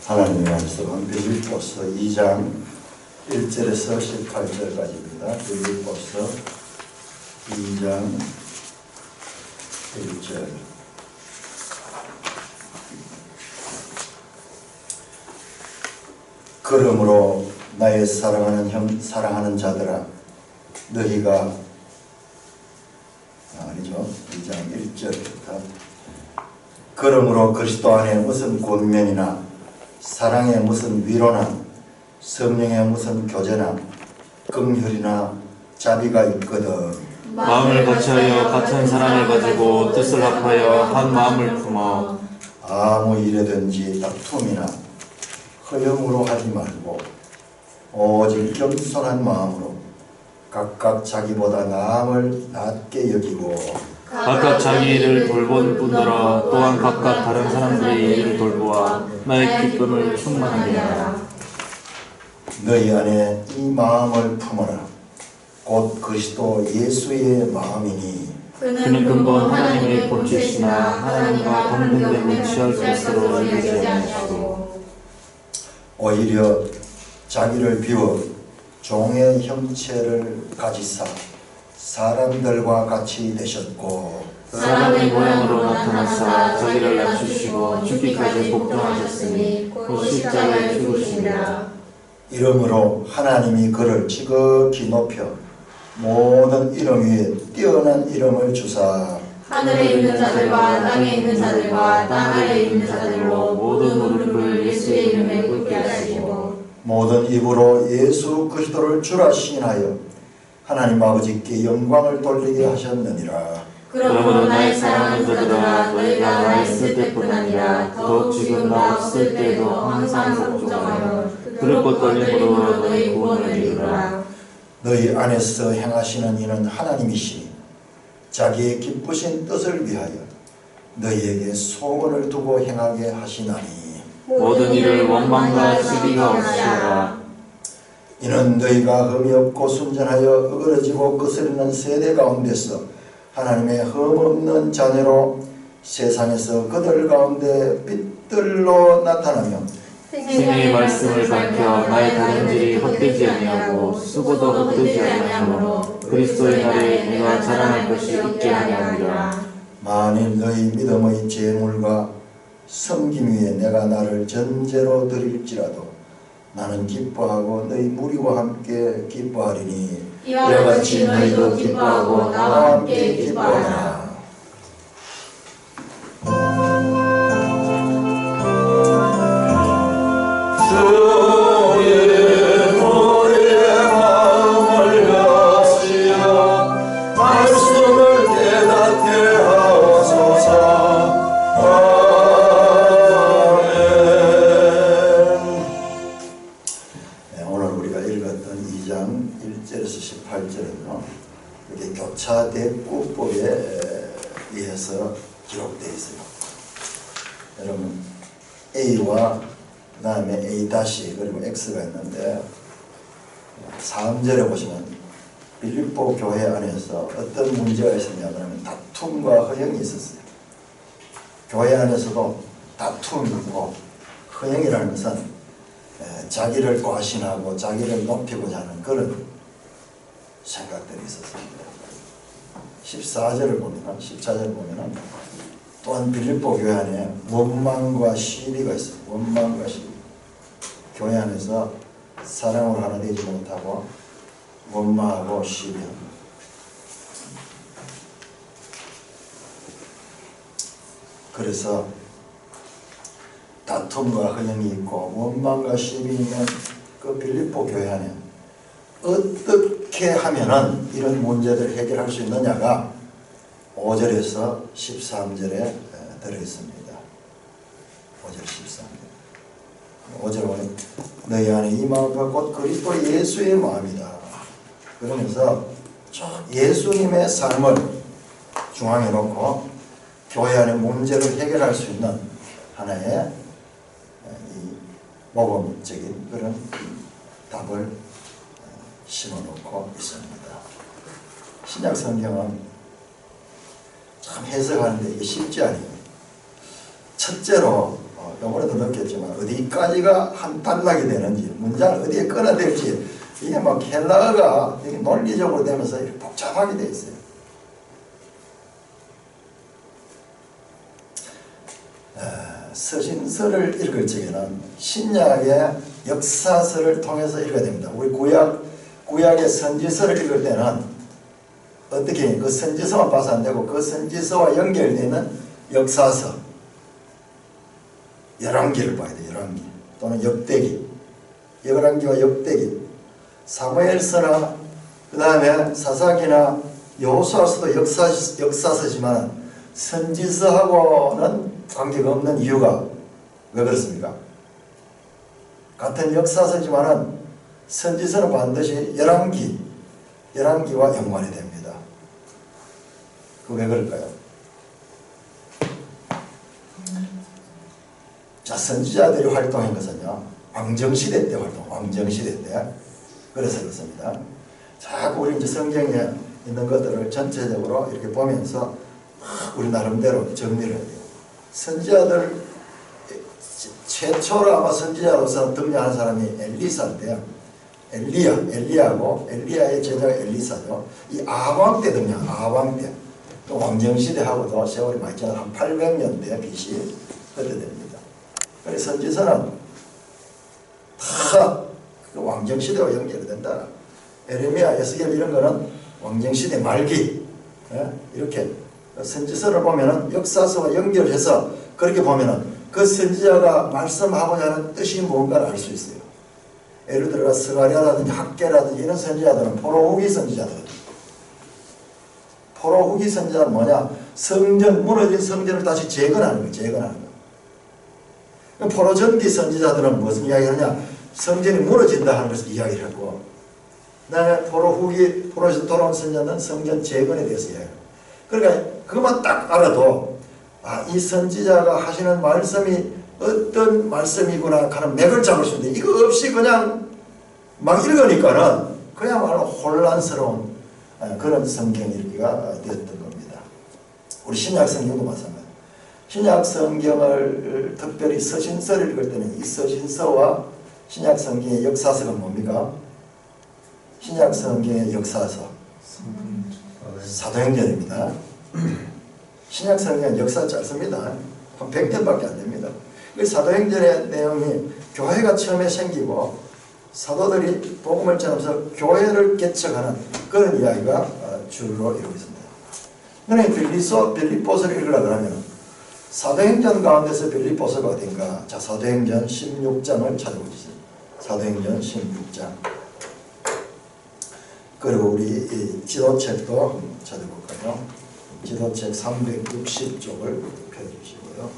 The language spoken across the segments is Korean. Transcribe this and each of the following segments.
하나님의 말씀은 빌립보서 2장 1절에서 18절까지입니다. 빌립보서 2장 1절. 그러므로 나의 사랑하는 자들아, 너희가 아니죠. 2장 1절부터 그러므로 그리스도 안에 무슨 권면이나 사랑에 무슨 위로나 성령에 무슨 교제나 긍휼이나 자비가 있거든 마음을 같이하여 같은 사랑을 가지고 뜻을 합하여 한 마음을 품어 아무 일에든지 다툼이나 허영으로 하지 말고 오직 겸손한 마음으로 각각 자기보다 남을 낮게 여기고 각각 자기 일을 돌본 뿐더러 또한 각각 다른 사람들의 일을 돌보아 나의 기쁨을 충만하게 하라. 너희 안에 이 마음을 품어라. 곧 그리스도 예수의 마음이니 그는 근본 하나님의 본체시나 하나님과 동등됨을 취할 것으로 여기지 아니하시고 오히려 자기를 비워 종의 형체를 가지사 사람들과 같이 되셨고 사람의 모양으로 나타나사 자기를 낮추시고 죽기까지 복종하셨으니 곧 십자가에 죽으시니라. 이러므로 하나님이 그를 지극히 높여 모든 이름 위에 뛰어난 이름을 주사 하늘에 있는 자들과 땅에 있는 자들과 땅 아래에 있는 자들로 모든 무릎을 예수의 이름에 꿇게 하시고 모든 입으로 예수 그리스도를 주라 시인하여 하나님 아버지께 영광을 돌리게 하셨느니라. 그러므로 나의 사랑하는 자들아, 너희가 나 있을 때뿐 아니라 더욱 지금 나 없을 때도 항상 복종하여 그릇고 떨림으로 너희 구원을 이루라. 너희 안에서 행하시는 이는 하나님이시니 자기의 기쁘신 뜻을 위하여 너희에게 소원을 두고 행하게 하시나니 모든 일을 원망과 시기가 없으라. 이는 너희가 흠이 없고 순전하여 어그러지고 거스르는 세대 가운데서 하나님의 흠없는 자녀로 세상에서 그들 가운데 빛들로 나타나며 생명의 말씀을 밝혀 나의 다름질이 헛되지 아니하고 수고도 헛되지 아니하므로 그리스도의 날에 내가 자랑할 것이 있게 하니라. 만일 너희 믿음의 재물과 섬김 위에 내가 나를 전제로 드릴지라도 나는 기뻐하고 너희 무리와 함께 기뻐하리니 이와 같이 너희도 기뻐하고 나와 함께 기뻐하라. 교차대꾸법에 의해서 기록되어 있어요. 여러분 A와 그 다음에 A 다시 그리고 X가 있는데 3절에 보시면 빌립보 교회 안에서 어떤 문제가 있었냐 그러면 다툼과 허영이 있었어요. 교회 안에서도 다툼이 있고 허영이라는 것은 자기를 과신하고 자기를 높이고자 하는 그런 생각들이 있었습니다. 14절을 보면, 14절을 보면 또한 빌립보 교회 안에 원망과 시비가 있어요. 원망과 시비. 교회 안에서 사랑으로 하나 되지 못하고 원망하고 시비합니다. 그래서 다툼과 허영이 있고 원망과 시비 있는 그 빌립보 교회 안에 어떻게 하면은 이런 문제들을 해결할 수 있느냐가 5절에서 13절에 들어있습니다. 5절 13절. 5절 보면 너희 안에 이 마음과 곧 그리스도 예수의 마음이다. 그러면서 예수님의 삶을 중앙에 놓고 교회 안의 문제를 해결할 수 있는 하나의 이 모범적인 그런 답을 심어놓고 있습니다. 신약 성경은 참 해석하는데 이게 쉽지 않아요. 첫째로 요번에도 느꼈지만 어디까지가 한 단락이 되는지 문장을 어디에 끊어댈지 이게 막 헬라어가 되게 논리적으로 되면서 이렇게 복잡하게 돼 있어요. 서신서를 읽을 적에는 신약의 역사서를 통해서 읽어야 됩니다. 우리 구약의 선지서를 읽을 때는 어떻게 해요? 그 선지서만 봐서 안 되고 그 선지서와 연결되는 역사서 열왕기를 봐야 돼요. 열왕기 또는 역대기, 열왕기와 역대기, 사무엘서나 그 다음에 사사기나 여호수아서도 역사서지만 선지서하고는 관계가 없는 이유가 왜 그렇습니까? 같은 역사서지만은 선지서는 반드시 열왕기와 연관이 됩니다. 그 왜 그럴까요? 자, 선지자들이 활동한 것은요, 왕정시대 때 왕정시대 때 그래서 그렇습니다. 자꾸 우리 이제 성경에 있는 것들을 전체적으로 이렇게 보면서 우리 나름대로 정리를 해야 돼요. 선지자들 최초로 아마 선지자로서 등장한 사람이 엘리사인데요. 엘리야고 엘리야의 제자가 엘리사죠. 이 아방 때 등장, 아방 때. 또 왕정시대하고도 세월이 많이 지나 한 800년대 BC 그때 됩니다. 그래서 선지서는 다 그 왕정시대와 연결이 된다. 에레미야, 에스겔 이런 거는 왕정시대 말기, 이렇게 선지서를 보면은 역사서와 연결해서 그렇게 보면은 그 선지자가 말씀하고자 하는 뜻이 뭔가를 알 수 있어요. 예를 들어 스가랴라든지 학개라든지 이런 선지자들은 포로 후기 선지자들. 포로 후기 선지자는 뭐냐? 무너진 성전을 다시 재건하는 거예요. 재건하는 거. 포로 전기 선지자들은 무슨 이야기를 하냐? 성전이 무너진다 하는 것을 이야기를 하고, 그다음에 포로에서 돌아온 선지자는 성전 재건에 대해서 이야기해요. 그러니까 그것만 딱 알아도 이 선지자가 하시는 말씀이 어떤 말씀이구나 하는 맥을 잡을 수 있는데 이거 없이 그냥 막 읽으니까는 그야말로 혼란스러운 그런 성경 읽기가 되었던 겁니다. 우리 신약 성경도 마찬가지입니다. 신약 성경을 특별히 서신서를 읽을 때는 이 서신서와 신약 성경의 역사서가 뭡니까? 신약 성경의 역사서 사도행전입니다. 신약 성경은 역사 짧습니다. 한 100년밖에 안 됩니다. 사도행전의 내용이 교회가 처음에 생기고 사도들이 복음을 전하면서 교회를 개척하는 그런 이야기가 주로 이루고 있습니다. 그러니 빌립보서를 읽으라 그러면 사도행전 가운데서 빌립보서가 어딘가? 자, 사도행전 16장을 찾아보시죠. 사도행전 16장. 그리고 우리 이 지도책도 찾아볼까요? 지도책 360쪽을 펴주시고요.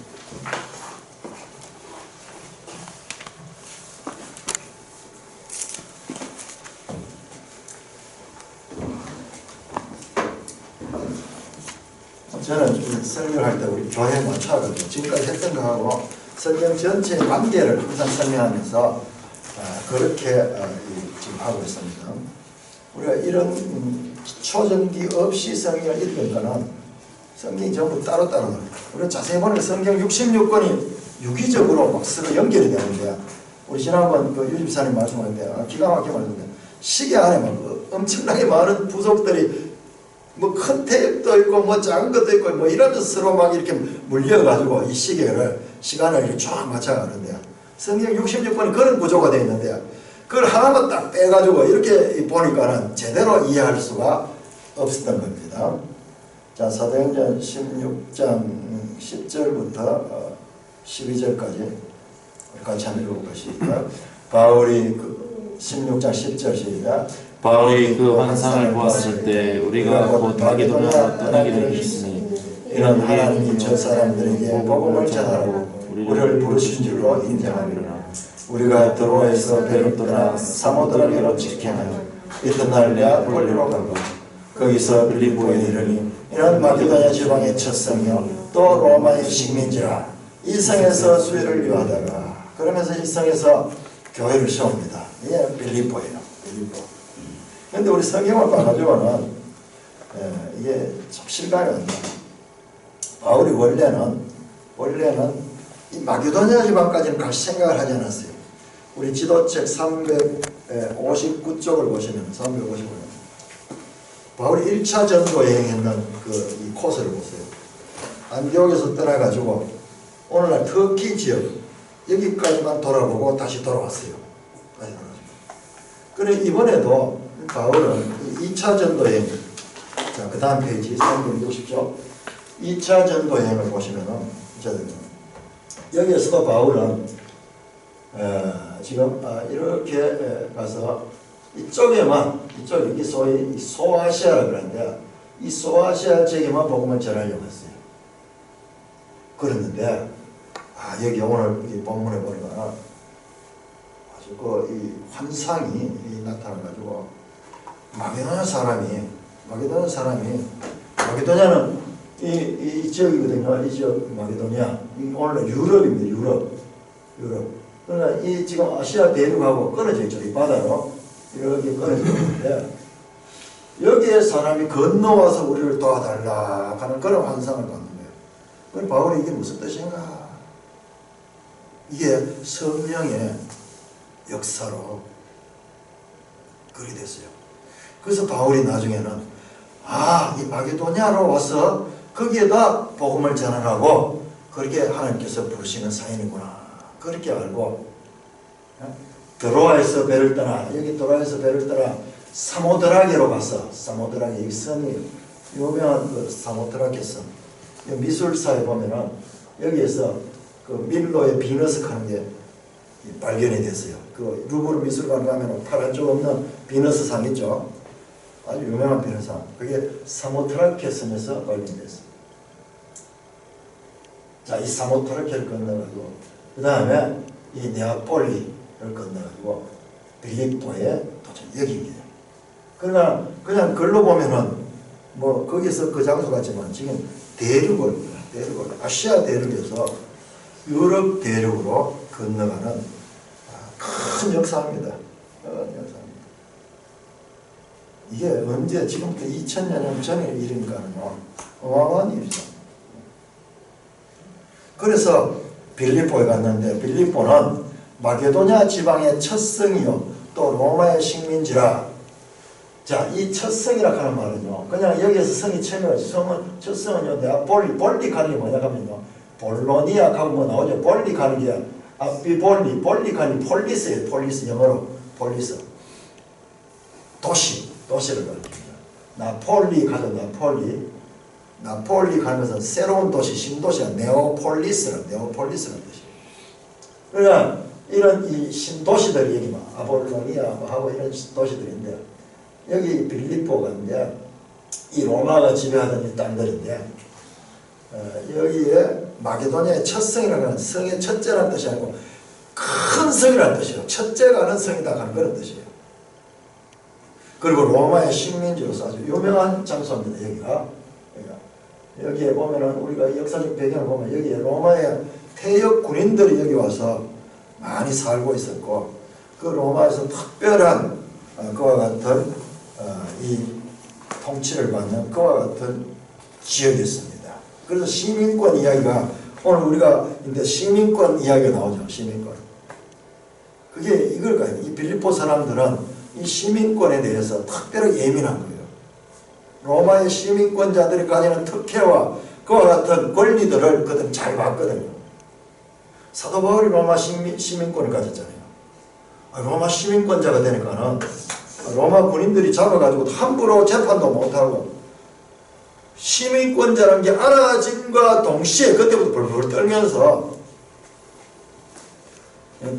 저는 설명할 때 우리 교회에 맞춰가지고 지금까지 했던 거하고 성경 전체의 관계를 항상 설명하면서 그렇게 지금 하고 있습니다. 우리가 이런 초전기 없이 성경을 읽은 거는 성경이 전부 따로따로 우리가 자세히 보면 성경 66권이 유기적으로 막 서로 연결이 되는데 우리 지난번 그 유집사님 말씀하는데 기가 막히게 말씀하는데 시계 안에 막 엄청나게 많은 부속들이 뭐 큰 태엽도 있고 뭐 작은 것도 있고 뭐 이러면서 서로 막 이렇게 물려가지고 이 시간을 이렇게 쫙 맞춰가는데 성경 66권이 그런 구조가 되어 있는데 그걸 하나만 딱 빼가지고 이렇게 보니까는 제대로 이해할 수가 없었던 겁니다. 자, 사도행전 16장 10절부터 12절까지 같이 한번 읽어보시죠. 바울이 16장 10절 시작. 바울이 그 환상을 보았을 때 우리가 곧 마게도냐로 떠나게 되었으니 이는 하나님이 저 사람들에게 복음을 전하라고 우리를 부르신 줄로 인정하리라. 우리가 드로아에서 배를 떠나 사모드라기로 직행하여 이튿날 네아폴리로 가고 거기서 빌립보에 이르니 이는 마게도냐 지방의 첫 성이요 또 로마의 식민지라. 이 성에서 수혜를 위하다가 그러면서 이 성에서 교회를 세웁니다. 이게 빌립보예요. 빌립보. 그런데 우리 성경을 봐가지고는 이게 참 실감이 안 나요. 바울이 원래는 이 마게도냐 지방까지는 갈 생각을 하지 않았어요. 우리 지도책 359쪽을 보시면 355쪽 바울이 1차 전도 여행했는 이 코스를 보세요. 안디옥에서 떠나가지고 오늘날 터키 지역 여기까지만 돌아보고 다시 돌아왔어요. 그래 이번에도 바울은 2차 전도 여행, 자, 그 다음 페이지 360쪽 2차 전도 여행을 보시면은 여기에서도 바울은 지금 이렇게 가서 이쪽에만 이쪽이 소위 소아시아라 그러는데 이 소아시아 지역에만 복음을 전하려고 했어요. 그랬는데 여기 오늘 이 본문에 보니까 아주 이 환상이 나타나가지고 마게도냐 사람이 마게도냐는 이 지역이거든요. 이 지역 마게도냐 오늘 유럽입니다. 유럽. 그러나 이 지금 아시아 대륙하고 끊어져 있죠. 이 바다로 이렇게 끊어져 있는데 여기에 사람이 건너와서 우리를 도와달라 하는 그런 환상을 받는 거예요. 그럼 바울이 이게 무슨 뜻인가? 이게 성령의 역사로 그렇게 됐어요. 그래서 바울이 나중에는 이 마게도냐로 와서 거기에다 복음을 전하라고 그렇게 하나님께서 부르시는 사인이구나. 그렇게 알고 드로아에서 배를 떠나 여기 드로아에서 배를 떠나 사모드라게로 갔어. 사모드라게 이 섬이 유명한 그 사모드라게 섬. 미술사에 보면은 여기에서 그 밀로의 비너스 하는 게 발견이 됐어요. 그 루브르 미술관 가면 파란 쪽 없는 비너스 상 있죠. 아주 유명한 비너스 상. 그게 사모드라케 섬에서 발견됐어요. 자, 이 사모드라케를 건너가지고 그 다음에 이 네아폴리를 건너가지고 빌립보에 도착. 여기입니다. 그러나 그냥 글로 보면은 뭐 거기서 그 장소 같지만 지금 대륙을 아시아 대륙에서 유럽 대륙으로 건너가는 큰 역사입니다. 이게 언제 지금부터 2000년 전의 일이니까요. 어마어마한 일이죠. 그래서 빌립보에 갔는데 빌립보는 마게도냐 지방의 첫 성이요 또 로마의 식민지라. 자, 이 첫 성이라 하는 말은요 그냥 여기에서 성이 처음이라서 첫 성은요 내가 볼리 가는 게 뭐냐 하면요 볼로니아 가면 뭐 나오죠. 볼리 가는 게 아비볼리 볼리 가는 폴리스예요. 폴리스 영어로 폴리스 도시를 가는 겁니다. 나폴리 가죠. 나폴리 가면서 새로운 도시 신도시가 네오폴리스라는 뜻이에요. 그러니까 이런 이 신도시들 여기만 아볼로니아 하고 이런 도시들인데 여기 빌립보가 있는데 이 로마가 지배하던 이 땅들인데 여기에 마게도냐의 첫 성이라는 건 성의 첫째라는 뜻이 아니고 큰 성이라는 뜻이에요. 첫째가 하는 성이다 하는 그런 뜻이에요. 그리고 로마의 식민지로서 아주 유명한 장소입니다. 여기에 보면은 우리가 역사적 배경을 보면 여기에 로마의 퇴역 군인들이 여기 와서 많이 살고 있었고 그 로마에서 특별한 그와 같은 이 통치를 받는 그와 같은 지역이었습니다. 그래서 시민권 이야기가 오늘 우리가 이제 시민권 이야기가 나오죠. 시민권. 그게 이걸까요? 이 빌립보 사람들은 이 시민권에 대해서 특별하게 예민한 거예요. 로마의 시민권자들이 가지는 특혜와 그와 같은 권리들을 그들은 잘 봤거든요. 사도 바울이 로마 시민권을 가졌잖아요. 로마 시민권자가 되니까는 로마 군인들이 잡아가지고 함부로 재판도 못하고 시민권자라는 게 알아짐과 동시에 그때부터 벌벌 떨면서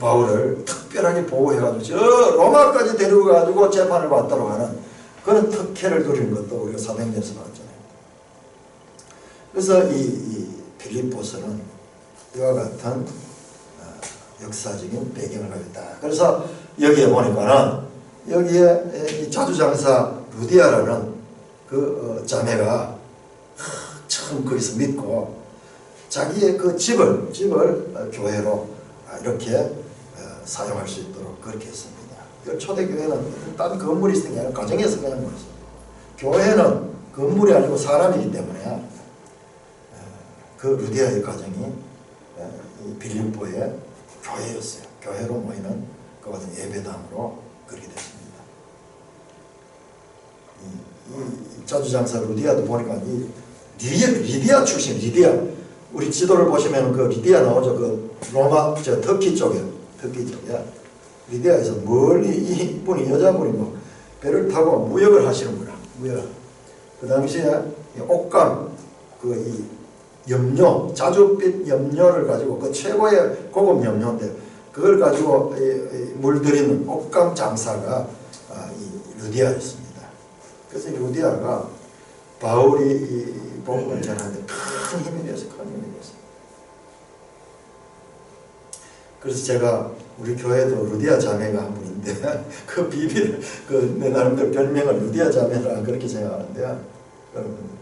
바울을 특별하게 보호해가지고 저 로마까지 데려가지고 재판을 받도록 하는 그런 특혜를 누리는 것도 우리가 사도행전에서 봤잖아요. 그래서 이 빌립보서는 이와 같은 역사적인 배경을 가지고 있다. 그래서 여기에 보니까는 여기에 이 자주장사 루디아라는 그 자매가 처음 거기서 믿고 자기의 그 집을 교회로 이렇게 사용할 수 있도록 그렇게 했습니다. 초대교회는 딴 건물이 있는 게 아니라 가정에서 그냥 거였어요. 교회는 건물이 아니고 사람이기 때문에 그 루디아의 가정이 이 빌립보의 교회였어요. 교회로 모이는 그 같은 예배당으로 그렇게 됐습니다. 이 자주장사 루디아도 보니까 이 리디아 출신, 리디아. 우리 지도를 보시면 그 리디아 나오죠. 그 로마, 터키 쪽에. 리디아에서 멀리 이분이 여자분이 뭐 배를 타고 무역을 하시는구나. 무역. 그 당시에 옷감, 이 염료, 자줏빛 염료를 가지고 그 최고의 고급 염료인데 그걸 가지고 물들이는 옷감 장사가 이 루디아였습니다. 그래서 이 루디아가 바울이 이 복음을 전하는데 큰 힘이 되었어요. 큰 힘이 되었어요. 그래서 제가 우리 교회도 루디아 자매가 한 분인데 그 비밀을 내 나름대로 별명을 루디아 자매라 그렇게 생각하는데 여러분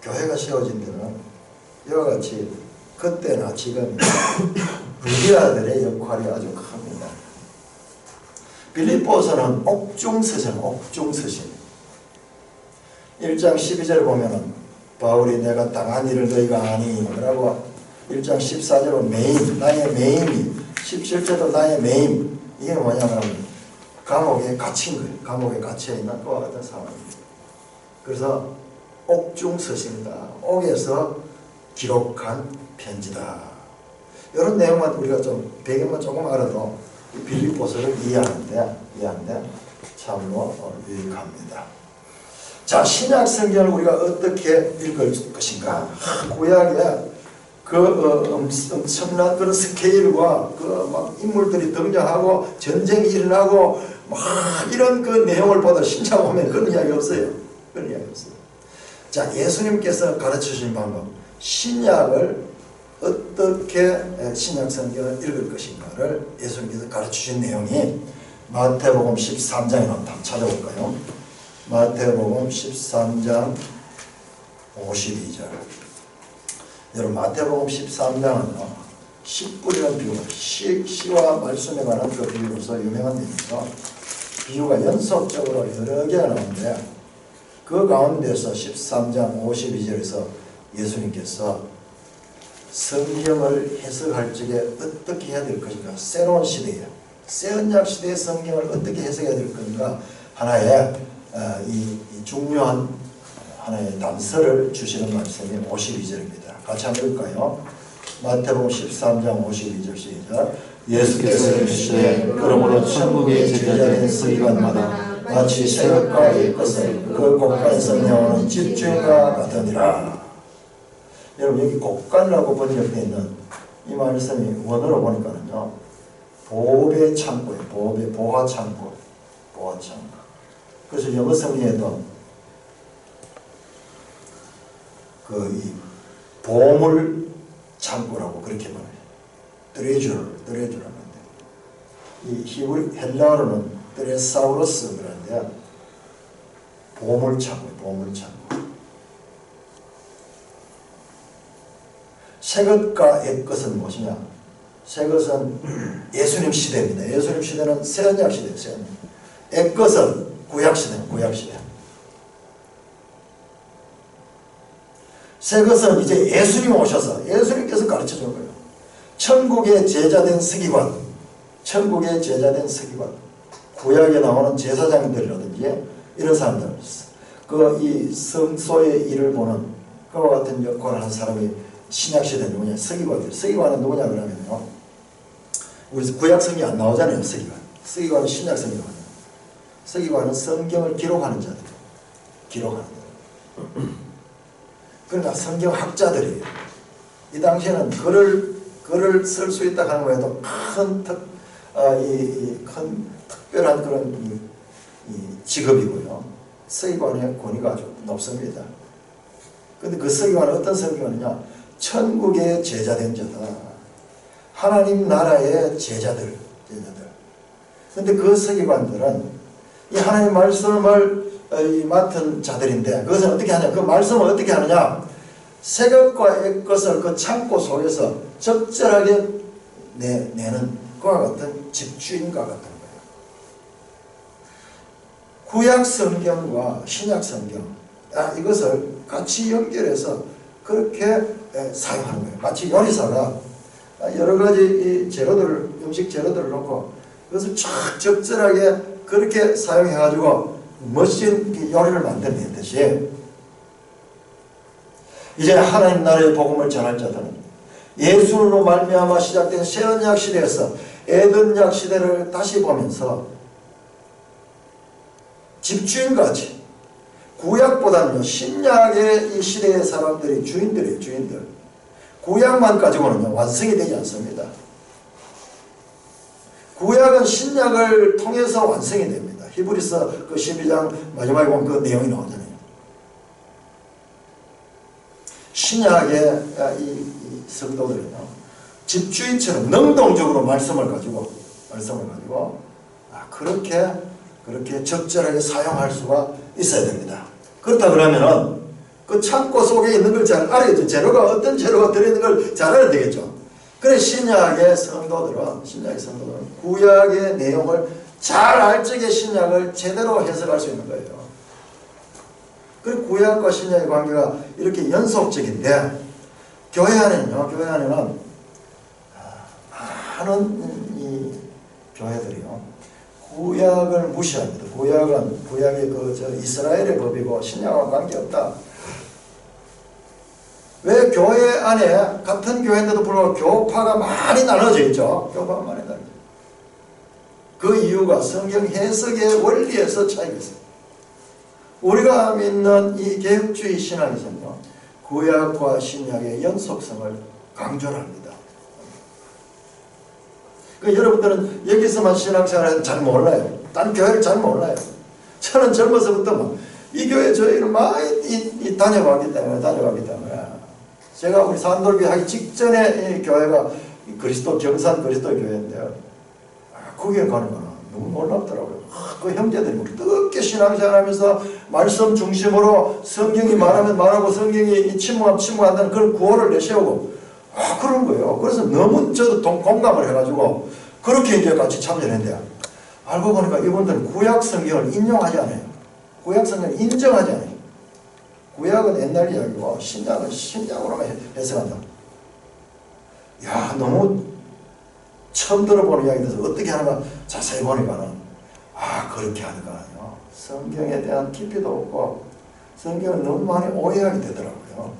교회가 세워진 데는 이와 같이 그때나 지금 루디아들의 역할이 아주 큽니다. 빌립보서는 옥중서신 1장 12절 보면은 바울이 내가 당한 일을 너희가 아니 라고 1장 14절은 매임, 나의 매임이 17절도 나의 매임. 이게 뭐냐면 감옥에 갇힌 거예요. 감옥에 갇혀있는 그와 같은 상황입니다. 그래서 옥중서신이다. 옥에서 기록한 편지다. 이런 내용만 우리가 좀 배경만 조금 알아도 빌립보서를 이해하는데 참으로 유익합니다. 자, 신약 성경을 우리가 어떻게 읽을 것인가? 구약에 엄청난 그런 스케일과 막 인물들이 등장하고 전쟁이 일어나고 막 이런 그 내용을 보다 신약 보면 그런 이야기 없어요. 그런 이야기 없어요. 자, 예수님께서 가르쳐 주신 방법, 신약을 어떻게 신약 성경을 읽을 것인가를 예수님께서 가르쳐 주신 내용이 마태복음 13장에 한번 찾아볼까요? 마태복음 13장 52절. 여러분 마태복음 13장은요 씨뿌리는 비유, 씨와 말씀에 관한 그 비유로서 유명한 내용이죠. 비유가 연속적으로 여러 개가 나오는데 그 가운데서 13장 52절에서 예수님께서 성경을 해석할 적에 어떻게 해야 될 것인가, 새로운 시대에 새 언약 시대의 성경을 어떻게 해석해야 될 것인가 하나의 이 중요한 하나의 단서를 주시는 말씀이 52절입니다. 같이 한번 읽을까요? 마태복음 13장 52절 시작. 예수께서 이르시되 그러므로 천국의 제자된 서기관마다 마치 새벽과 옛것을 그 곡간에서 나오는 집주인과 같으니라. 여러분 여기 곡간이라고 번역되어 있는 이 말씀이 원어로 보니까는요 보배 창고예요. 보배, 보화 창고. 그래서 영어 성경에도 이 보물 창고라고 그렇게 말해요. 트레저라는데 이 히브리 헬라어로는 트레사우루스 그러는데 보물 창고. 새 것과 옛 것은 무엇이냐? 새 것은 예수님 시대입니다. 예수님 시대는 새 언약 시대예요. 옛 것은 구약 시대입니다. 새 것은 이제 예수님 오셔서 예수님께서 가르쳐 준 거예요. 천국의 제자된 서기관, 구약에 나오는 제사장들이라든지 이런 사람들, 이 성소의 일을 보는 그와 같은 역할을 하는 사람이 신약시대 누구냐? 서기관들. 서기관은 누구냐 그러면요, 우리 구약 성경이 안 나오잖아요. 서기관은 신약 성경이 나와요. 서기관은 성경을 기록하는 자들. 그러니까 성경 학자들이에요. 이 당시에는 글을 쓸 수 있다 하는 거에도 큰 특별한 그런 직업이고요. 서기관의 권위가 아주 높습니다. 그런데 그 서기관은 어떤 서기관이냐? 천국의 제자된 자다. 하나님 나라의 제자들. 그런데 그 서기관들은 이 하나님 말씀을 맡은 자들인데 그것은 어떻게 하냐? 그 말씀을 어떻게 하느냐? 새 것과 옛 것을 그 창고 속에서 적절하게 내는 그와 같은 집주인과 같은 거예요. 구약 성경과 신약 성경 이것을 같이 연결해서 그렇게 사용하는 거예요. 마치 요리사가 여러 가지 이 재료들을, 음식 재료들을 넣고 그것을 쫙 적절하게 그렇게 사용해가지고 멋진 요리를 만들어냈듯이 이제 하나님 나라의 복음을 전할 자들은 예수로 말미암아 시작된 새 언약 시대에서 에덴약 시대를 다시 보면서 집주인같이 구약보다는 신약의 이 시대의 사람들이 주인들이에요. 주인들. 구약만 가지고는 완성이 되지 않습니다. 구약은 신약을 통해서 완성이 됩니다. 히브리서 그 12장 마지막에 보면 그 내용이 나오잖아요. 신약의 이 성도들은요, 집주인처럼 능동적으로 말씀을 가지고 그렇게 적절하게 사용할 수가 있어야 됩니다. 그렇다 그러면은 그 창고 속에 있는 걸 잘 알아야죠. 재료가 어떤 재료가 들어있는 걸 잘 알아야 되겠죠. 그래 신약의 성도들은 구약의 내용을 잘 알 적에 신약을 제대로 해석할 수 있는 거예요. 그 구약과 신약의 관계가 이렇게 연속적인데 교회 안에는 많은 이 교회들이요 구약을 무시합니다. 구약의 이스라엘의 법이고 신약과 관계없다. 왜 교회 안에 같은 교회인데도 불구하고 교파가 많이 나눠져 있죠. 교파가 많이 나눠져 있죠. 그 이유가 성경 해석의 원리에서 차이가 있어요. 우리가 믿는 이 개혁주의 신학에서는요, 구약과 신약의 연속성을 강조를 합니다. 그러니까 여러분들은 여기서만 신앙생활을 잘 몰라요. 다른 교회를 잘 몰라요. 저는 젊어서부터 이 교회 저희를 많이 다녀봤기 때문에 제가 우리 산돌교 하기 직전에 이 교회가 경산 그리스도 교회인데요. 거기에 가는 거는 너무 놀랍더라고요. 그 형제들이 뜨겁게 신앙생활하면서 말씀 중심으로 성경이 말하면 말하고 성경이 침묵하면 침묵한다는 그런 구호를 내세우고 그런 거예요. 그래서 너무 저도 공감을 해가지고 그렇게 이제 같이 참여했는데 알고 보니까 이분들은 구약 성경을 인용하지 않아요. 구약 성경을 인정하지 않아요. 구약은 옛날 이야기고 신약은 신약으로만 해석한다. 야, 너무 처음 들어보는 이야기라서 어떻게 하는가 자세히 보니까는 그렇게 하니까요. 성경에 대한 깊이도 없고 성경을 너무 많이 오해하게 되더라고요.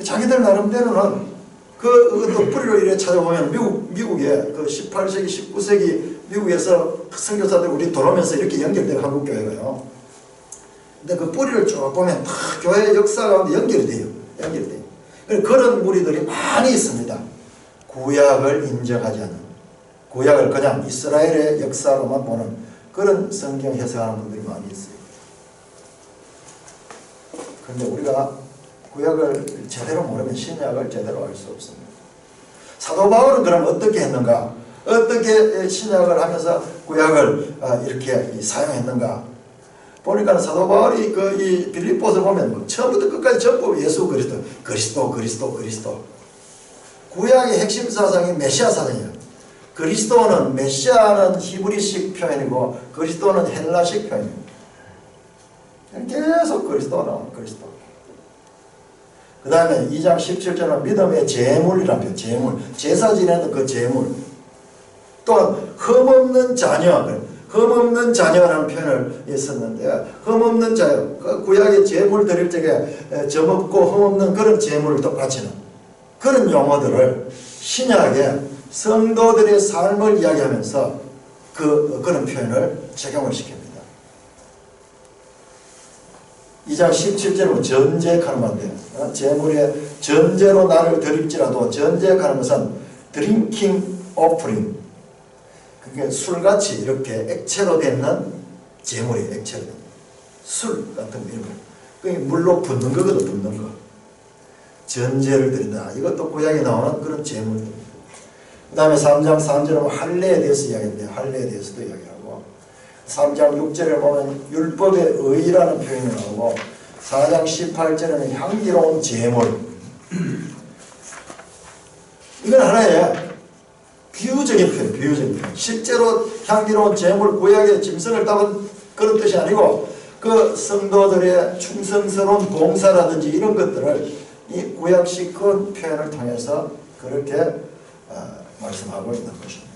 자기들 나름대로는 그 뿌리로 이래 찾아보면 미국의 그 18세기, 19세기 미국에서 선교사들 우리 돌아오면서 이렇게 연결돼요. 한국교회가요. 근데 그 뿌리를 쭉 보면 다 교회 역사 가운데 연결이 돼요. 그런 무리들이 많이 있습니다. 구약을 인정하지 않는, 구약을 그냥 이스라엘의 역사로만 보는 그런 성경 해석하는 분들이 많이 있어요. 그런데 우리가 구약을 제대로 모르면 신약을 제대로 알 수 없습니다. 사도 바울은 그럼 어떻게 했는가? 어떻게 신약을 하면서 구약을 이렇게 사용했는가? 보니까 사도 바울이 이 빌립보서 보면 처음부터 끝까지 전부 예수 그리스도. 구약의 핵심 사상이 메시아 사상이에요. 그리스도는 메시아는 히브리식 표현이고 그리스도는 헬라식 표현이에요. 계속 그리스도 나오는 그리스도. 그 다음에 2장 17절은 믿음의 제물이라는 표현, 제물. 제사 지내는 그 제물. 또한 흠없는 자녀라는 표현을 썼는데 흠없는 자녀, 구약의 제물 드릴 적에 점없고 흠없는 그런 제물을 또 바치는 그런 용어들을 신약에 성도들의 삶을 이야기하면서 그런 표현을 적용을 시킵니다. 2장 17절은 전제하는 건데 제물의 전제로 나를 드릴지라도 전제하는 것은 드링킹 오프링, 그게 술같이 이렇게 액체로 되는 제물이에요. 액체로 된 술 같은 거 이런 거. 그게 물로 붓는 거거든. 붓는 거. 전제를 드린다. 이것도 구약에 나오는 그런 제물입니다. 그 다음에 3장 3절은 할례에 대해서 이야기하는데 할례에 대해서도 이야기하고 3장 6절에 보면 율법의 의라는 표현이 나오고 4장 18절에는 향기로운 제물. 이건 하나의 비유적인 표현. 실제로 향기로운 제물, 구약의 짐승을 담은 그런 뜻이 아니고 그 성도들의 충성스러운 봉사라든지 이런 것들을 이 구약식 표현을 통해서 그렇게 말씀하고 있는 것입니다.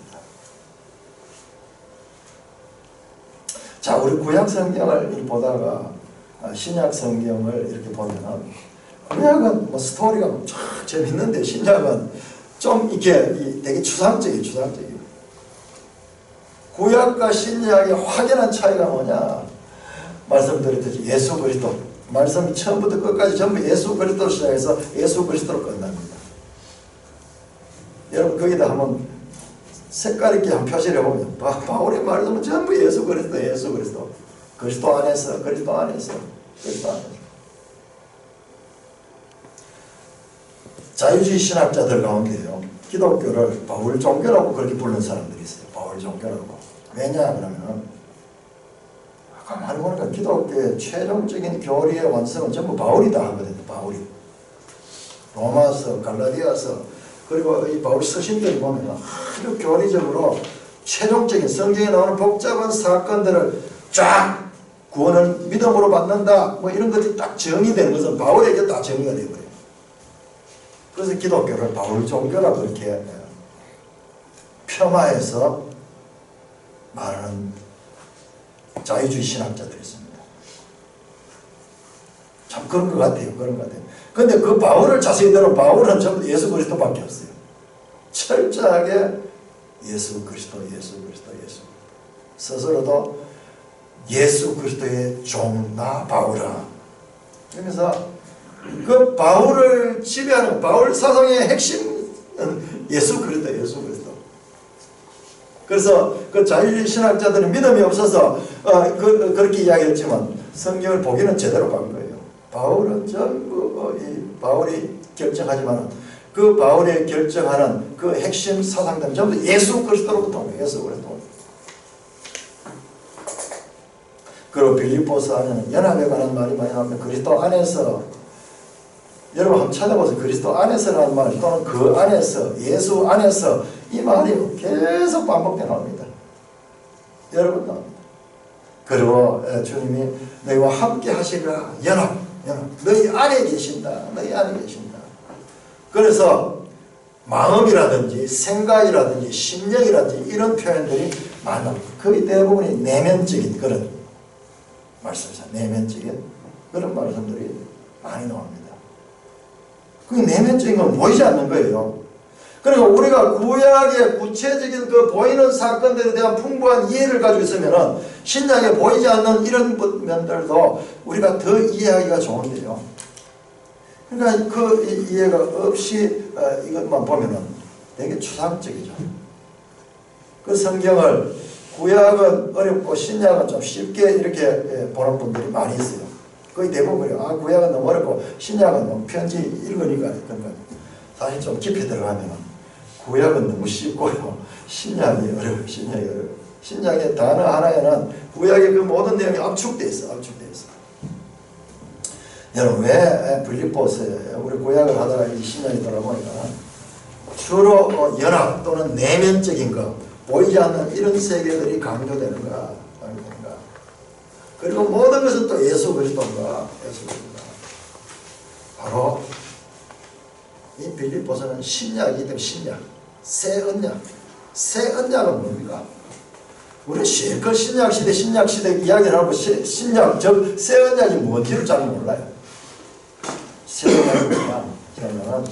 자, 우리 구약 성경을 보다가 신약 성경을 이렇게 보면은 구약은 뭐 스토리가 쫙 재밌는데 신약은 좀 이렇게 되게 추상적이에요. 구약과 신약의 확연한 차이가 뭐냐? 말씀드렸듯이 예수 그리스도. 말씀이 처음부터 끝까지 전부 예수 그리스도로 시작해서 예수 그리스도로 끝납니다. 여러분 거기다 한번 색깔 있게 한 표시를 해보면 바울의 말씀은 전부 예수 그리스도. 그리스도 안에서. 자유주의 신학자들 가운데요, 기독교를 바울 종교라고 그렇게 부르는 사람들이 있어요. 바울 종교라고. 왜냐 그러면 가만히 보니까 기독교의 최종적인 교리의 완성은 전부 바울이 다 하거든요. 바울이. 로마서, 갈라디아서, 그리고 이 바울 서신들을 보면 아주 교리적으로 최종적인 성경에 나오는 복잡한 사건들을 쫙 구원을 믿음으로 받는다 뭐 이런 것들이 딱 정의되는 것은 바울에게 다 정의가 되어버려요. 그래서 기독교를 바울 종교라고 그렇게 폄하해서 말하는 자유주의 신학자들이 있습니다. 참 그런 것 같아요. 근데 그 바울을 자세히 들으면 바울은 전부 예수 그리스도밖에 없어요. 철저하게 예수 그리스도. 스스로도 예수 그리스도의 종 나 바울아. 그래서 그 바울을 지배하는 바울 사상의 핵심은 예수 그리스도. 그래서 그 자유주의 신학자들은 믿음이 없어서 그렇게 이야기했지만 성경을 보기는 제대로 본 거예요. 바울은 전부 바울이 결정하지만 그 바울이 결정하는 그 핵심 사상들은 전부 예수 그리스도로부터 온 거예요. 예수 그리스도. 그리고 빌립보서 안에는 연합에 관한 말이 많이 나오는데 그리스도 안에서, 여러분 한번 찾아보세요. 그리스도 안에서라는 말 또는 그 안에서, 예수 안에서, 이 말이 계속 반복되어 나옵니다. 여러분 나옵니다. 그리고 주님이 너희와 함께 하시리라. 연합. 너희 안에 계신다. 그래서 마음이라든지 생각이라든지 심령이라든지 이런 표현들이 많이 나옵니다. 거의 대부분이 내면적인 그런 말씀이죠. 내면적인 그런 말씀들이 많이 나옵니다. 그 내면적인 건 보이지 않는 거예요. 그리고 우리가 구약의 구체적인 그 보이는 사건들에 대한 풍부한 이해를 가지고 있으면 신약에 보이지 않는 이런 면들도 우리가 더 이해하기가 좋은데요. 그러니까 그 이해가 없이 이것만 보면은 되게 추상적이죠. 그 성경을 구약은 어렵고 신약은 좀 쉽게 이렇게 보는 분들이 많이 있어요. 거의 대부분 그래요. 구약은 너무 어렵고 신약은 너무 편지 읽으니까. 그러니까 사실 좀 깊이 들어가면 구약은 너무 쉽고요. 신약이 어려워요. 신약의 단어 하나에는 구약의 그 모든 내용이 압축되어 있어요. 여러분 왜 빌립보서에 우리 구약을 하다가 이 신약이 돌아보니까 주로 연합 또는 내면적인 것, 보이지 않는 이런 세계들이 강조되는가. 그리고 모든 것은 또 예수 그리스도인가. 바로 이 빌립보서는 신약이기 때문에 신약, 새 언약은 뭡니까? 우리 실컷 신약 시대 이야기를 하고 신약, 즉 새 언약이 뭔지를 잘 몰라요. 새 언약이 뭐냐? 그러면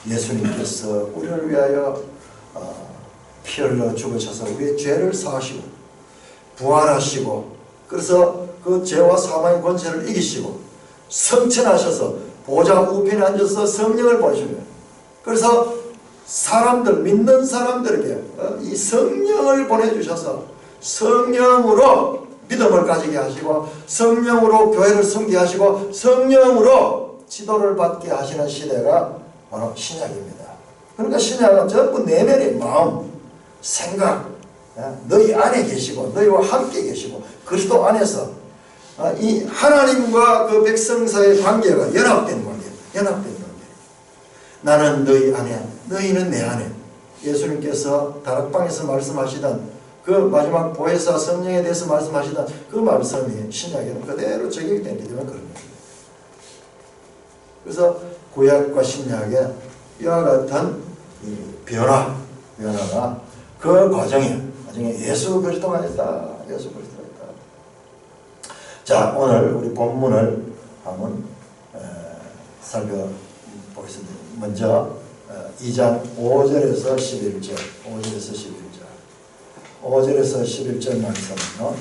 예수님께서 우리를 위하여 피 흘려 죽으셔서 우리의 죄를 사하시고 부활하시고 그래서 그 죄와 사망의 권세를 이기시고 성천하셔서 보좌 우편에 앉아서 성령을 보내십니다. 그래서 믿는 사람들에게 이 성령을 보내주셔서 성령으로 믿음을 가지게 하시고 성령으로 교회를 섬기게 하시고 성령으로 지도를 받게 하시는 시대가 바로 신약입니다. 그러니까 신약은 전부 내면의 마음, 생각, 너희 안에 계시고 너희와 함께 계시고 그리스도 안에서 이 하나님과 그 백성 사이의 관계가 연합된 관계. 나는 너희 안에, 너희는 내 안에. 예수님께서 다락방에서 말씀하시던 그 마지막 보혜사 성령에 대해서 말씀하시던 그 말씀이 신약에는 그대로 적용이 되기 때문에 그런 겁니다. 그래서 구약과 신약의 이와 같은 이 변화가 그 과정에 예수 그리스도가 있다. 예수 그리스도가 있다. 자, 오늘 우리 본문을 한번 살펴보겠습니다. 먼저 2장 5절에서 11절 5절에서 11절 말씀은요,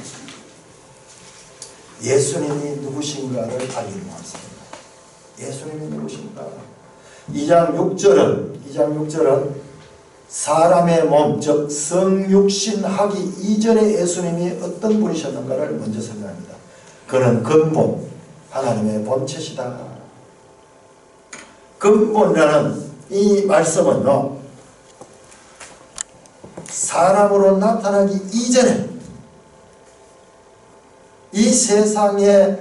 예수님이 누구신가를 알리는 말씀입니다. 예수님이 누구신가. 2장 6절은 사람의 몸, 즉 성육신하기 이전에 예수님이 어떤 분이셨는가를 먼저 설명합니다. 그는 근본, 하나님의 본체시다. 근본이라는 이 말씀은요, 사람으로 나타나기 이전에, 이 세상에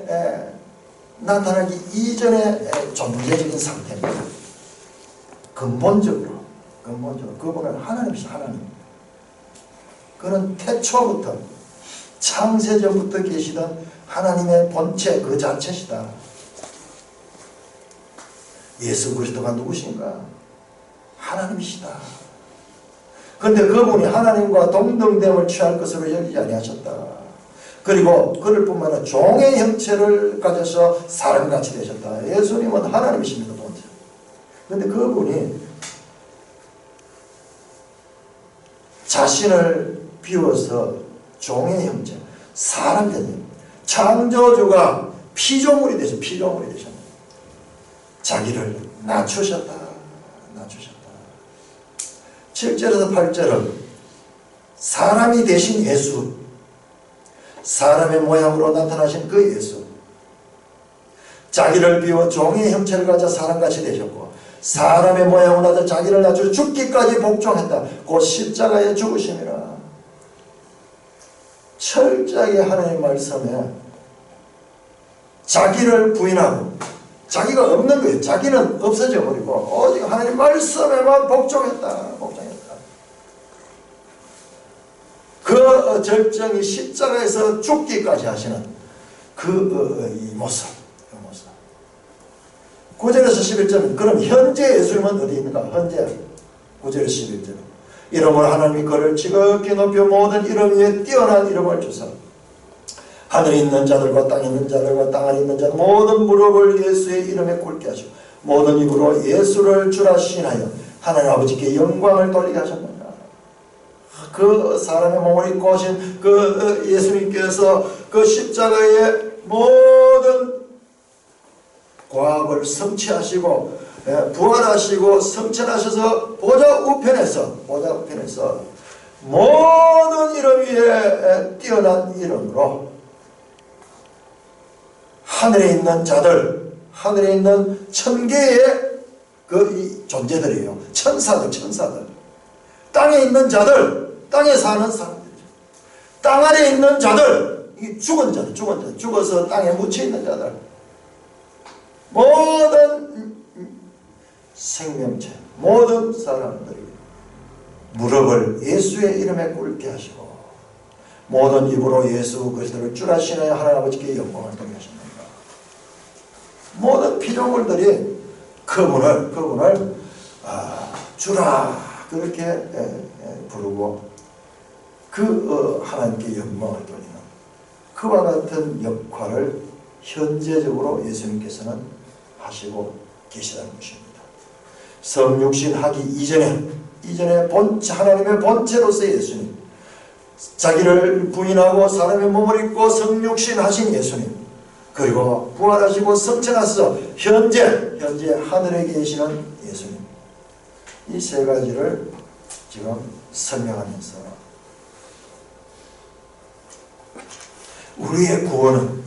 나타나기 이전의 존재적인 상태입니다. 근본적으로 그분은 하나님이시다. 하나님. 그는 태초부터, 창세전부터 계시던 하나님의 본체 그 자체시다. 예수 그리스도가 누구신가? 하나님이시다. 그런데 그분이 하나님과 동등됨을 취할 것으로 여기지 아니하셨다. 그리고 그럴 뿐만 아니라 종의 형체를 가져서 사람같이 되셨다. 예수님은 하나님이십니다. 본체. 그런데 그분이 자신을 비워서 종의 형체, 사람 되는 창조주가 피조물이 되셨습니다. 자기를 낮추셨다. 7절에서 8절은 사람이 되신 예수, 사람의 모양으로 나타나신 그 예수, 자기를 비워 종의 형체를 가져 사람같이 되셨고, 사람의 모양으로 나타 자기를 낮추어 죽기까지 복종했다. 곧 십자가에 죽으심이라. 철저하게 하나님의 말씀에 자기를 부인하고, 자기가 없는 거예요. 자기는 없어져 버리고 오직 하나님 말씀에만 복종했다. 그 절정이 십자가에서 죽기까지 하시는 이 모습. 9절에서 11절은 그럼 현재 예수님은 어디 있는가? 현재 9절에서 11절은 이름으로 하나님이 그를 지극히 높여 모든 이름 위에 뛰어난 이름을 주사 하늘에 있는 자들과 땅에 있는 자들과 땅 안에 있는 자들 모든 무릎을 예수의 이름에 꿇게 하시고 모든 입으로 예수를 주라 시인하여 하나님 아버지께 영광을 돌리게 하셨느니라. 그 사람의 몸을 입고 오신 그 예수님께서 그 십자가의 모든 과업을 성취하시고 부활하시고 성천하셔서 보좌 우편에서 모든 이름 위에 뛰어난 이름으로 하늘에 있는 자들, 하늘에 있는 천개의 그 존재들이에요. 천사들. 땅에 있는 자들, 땅에 사는 사람들이죠. 땅 안에 있는 자들, 이게 죽은 자들, 죽어서 땅에 묻혀 있는 자들, 모든 생명체, 모든 사람들이 무릎을 예수의 이름에 꿇게 하시고 모든 입으로 예수 그리스도를 주라 시인하여 하나님 아버지께 영광을 돌리게 하십니다. 모든 피조물들이 그분을 주라 그렇게 부르고 하나님께 영광을 돌리는 그와 같은 역할을 현재적으로 예수님께서는 하시고 계시다는 것입니다. 성육신 하기 이전에 하나님의 본체로서의 예수님, 자기를 부인하고 사람의 몸을 입고 성육신 하신 예수님, 그리고 부활하시고 성천하셔서 현재 하늘에 계시는 예수님, 이 세 가지를 지금 설명하면서 우리의 구원은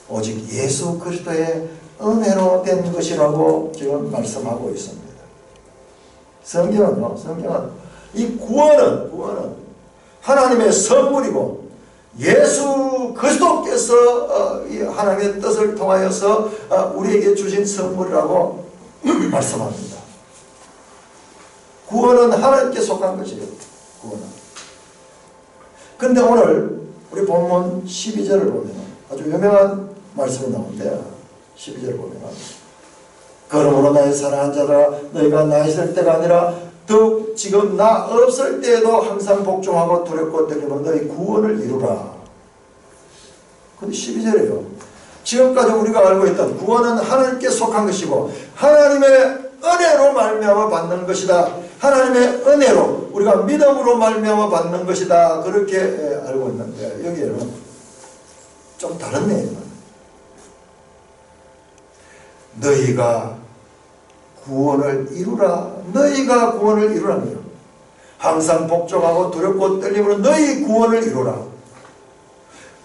오직 예수 그리스도의 은혜로 된 것이라고 지금 말씀하고 있습니다. 성경은 이 구원은 하나님의 선물이고 예수 그리스도께서 이 하나님의 뜻을 통하여서 우리에게 주신 선물이라고 말씀합니다. 구원은 하나님께 속한 것이에요. 그런데 오늘 우리 본문 12절을 보면 아주 유명한 말씀이 나오는데 12절 보면 그러므로 나의 사랑하는 자들아 너희가 나 있을 때가 아니라 더욱 지금 나 없을 때에도 항상 복종하고 두렵고 떨림으로 너희 구원을 이루라. 근데 12절이에요. 지금까지 우리가 알고 있던 구원은 하나님께 속한 것이고 하나님의 은혜로 말미암아 받는 것이다. 하나님의 은혜로 우리가 믿음으로 말미암아 받는 것이다. 그렇게 알고 있는데 여기에는 좀 다른 내용입니다. 너희가 구원을 이루라. 너희가 구원을 이루라는 거예요. 항상 복종하고 두렵고 떨림으로 너희 구원을 이루라.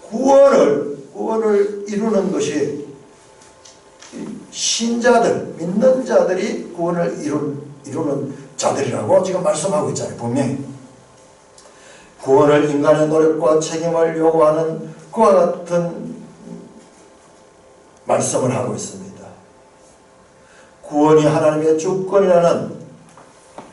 구원을 이루는 것이 신자들, 믿는 자들이 구원을 이루는 자들이라고 지금 말씀하고 있잖아요. 분명히. 구원을 인간의 노력과 책임을 요구하는 그와 같은 말씀을 하고 있습니다. 구원이 하나님의 주권이라는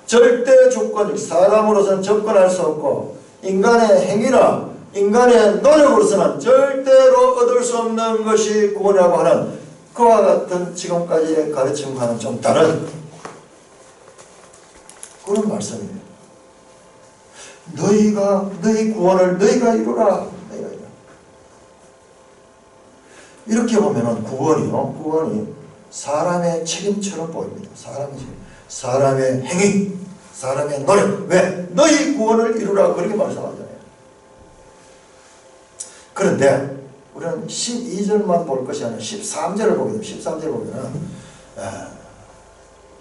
절대 주권이 사람으로서는 접근할 수 없고 인간의 행위나 인간의 노력으로서는 절대로 얻을 수 없는 것이 구원이라고 하는 그와 같은 지금까지의 가르침과는 좀 다른 그런 말씀이에요. 너희 구원을 너희가 이루라. 이렇게 보면은 구원이 사람의 책임처럼 보입니다. 사람의 행위, 사람의 노력. 왜? 너희 구원을 이루라. 그렇게 말씀하잖아요. 그런데 우리는 12절만 볼 것이 아니라 13절을 보게 되면 13절 보면은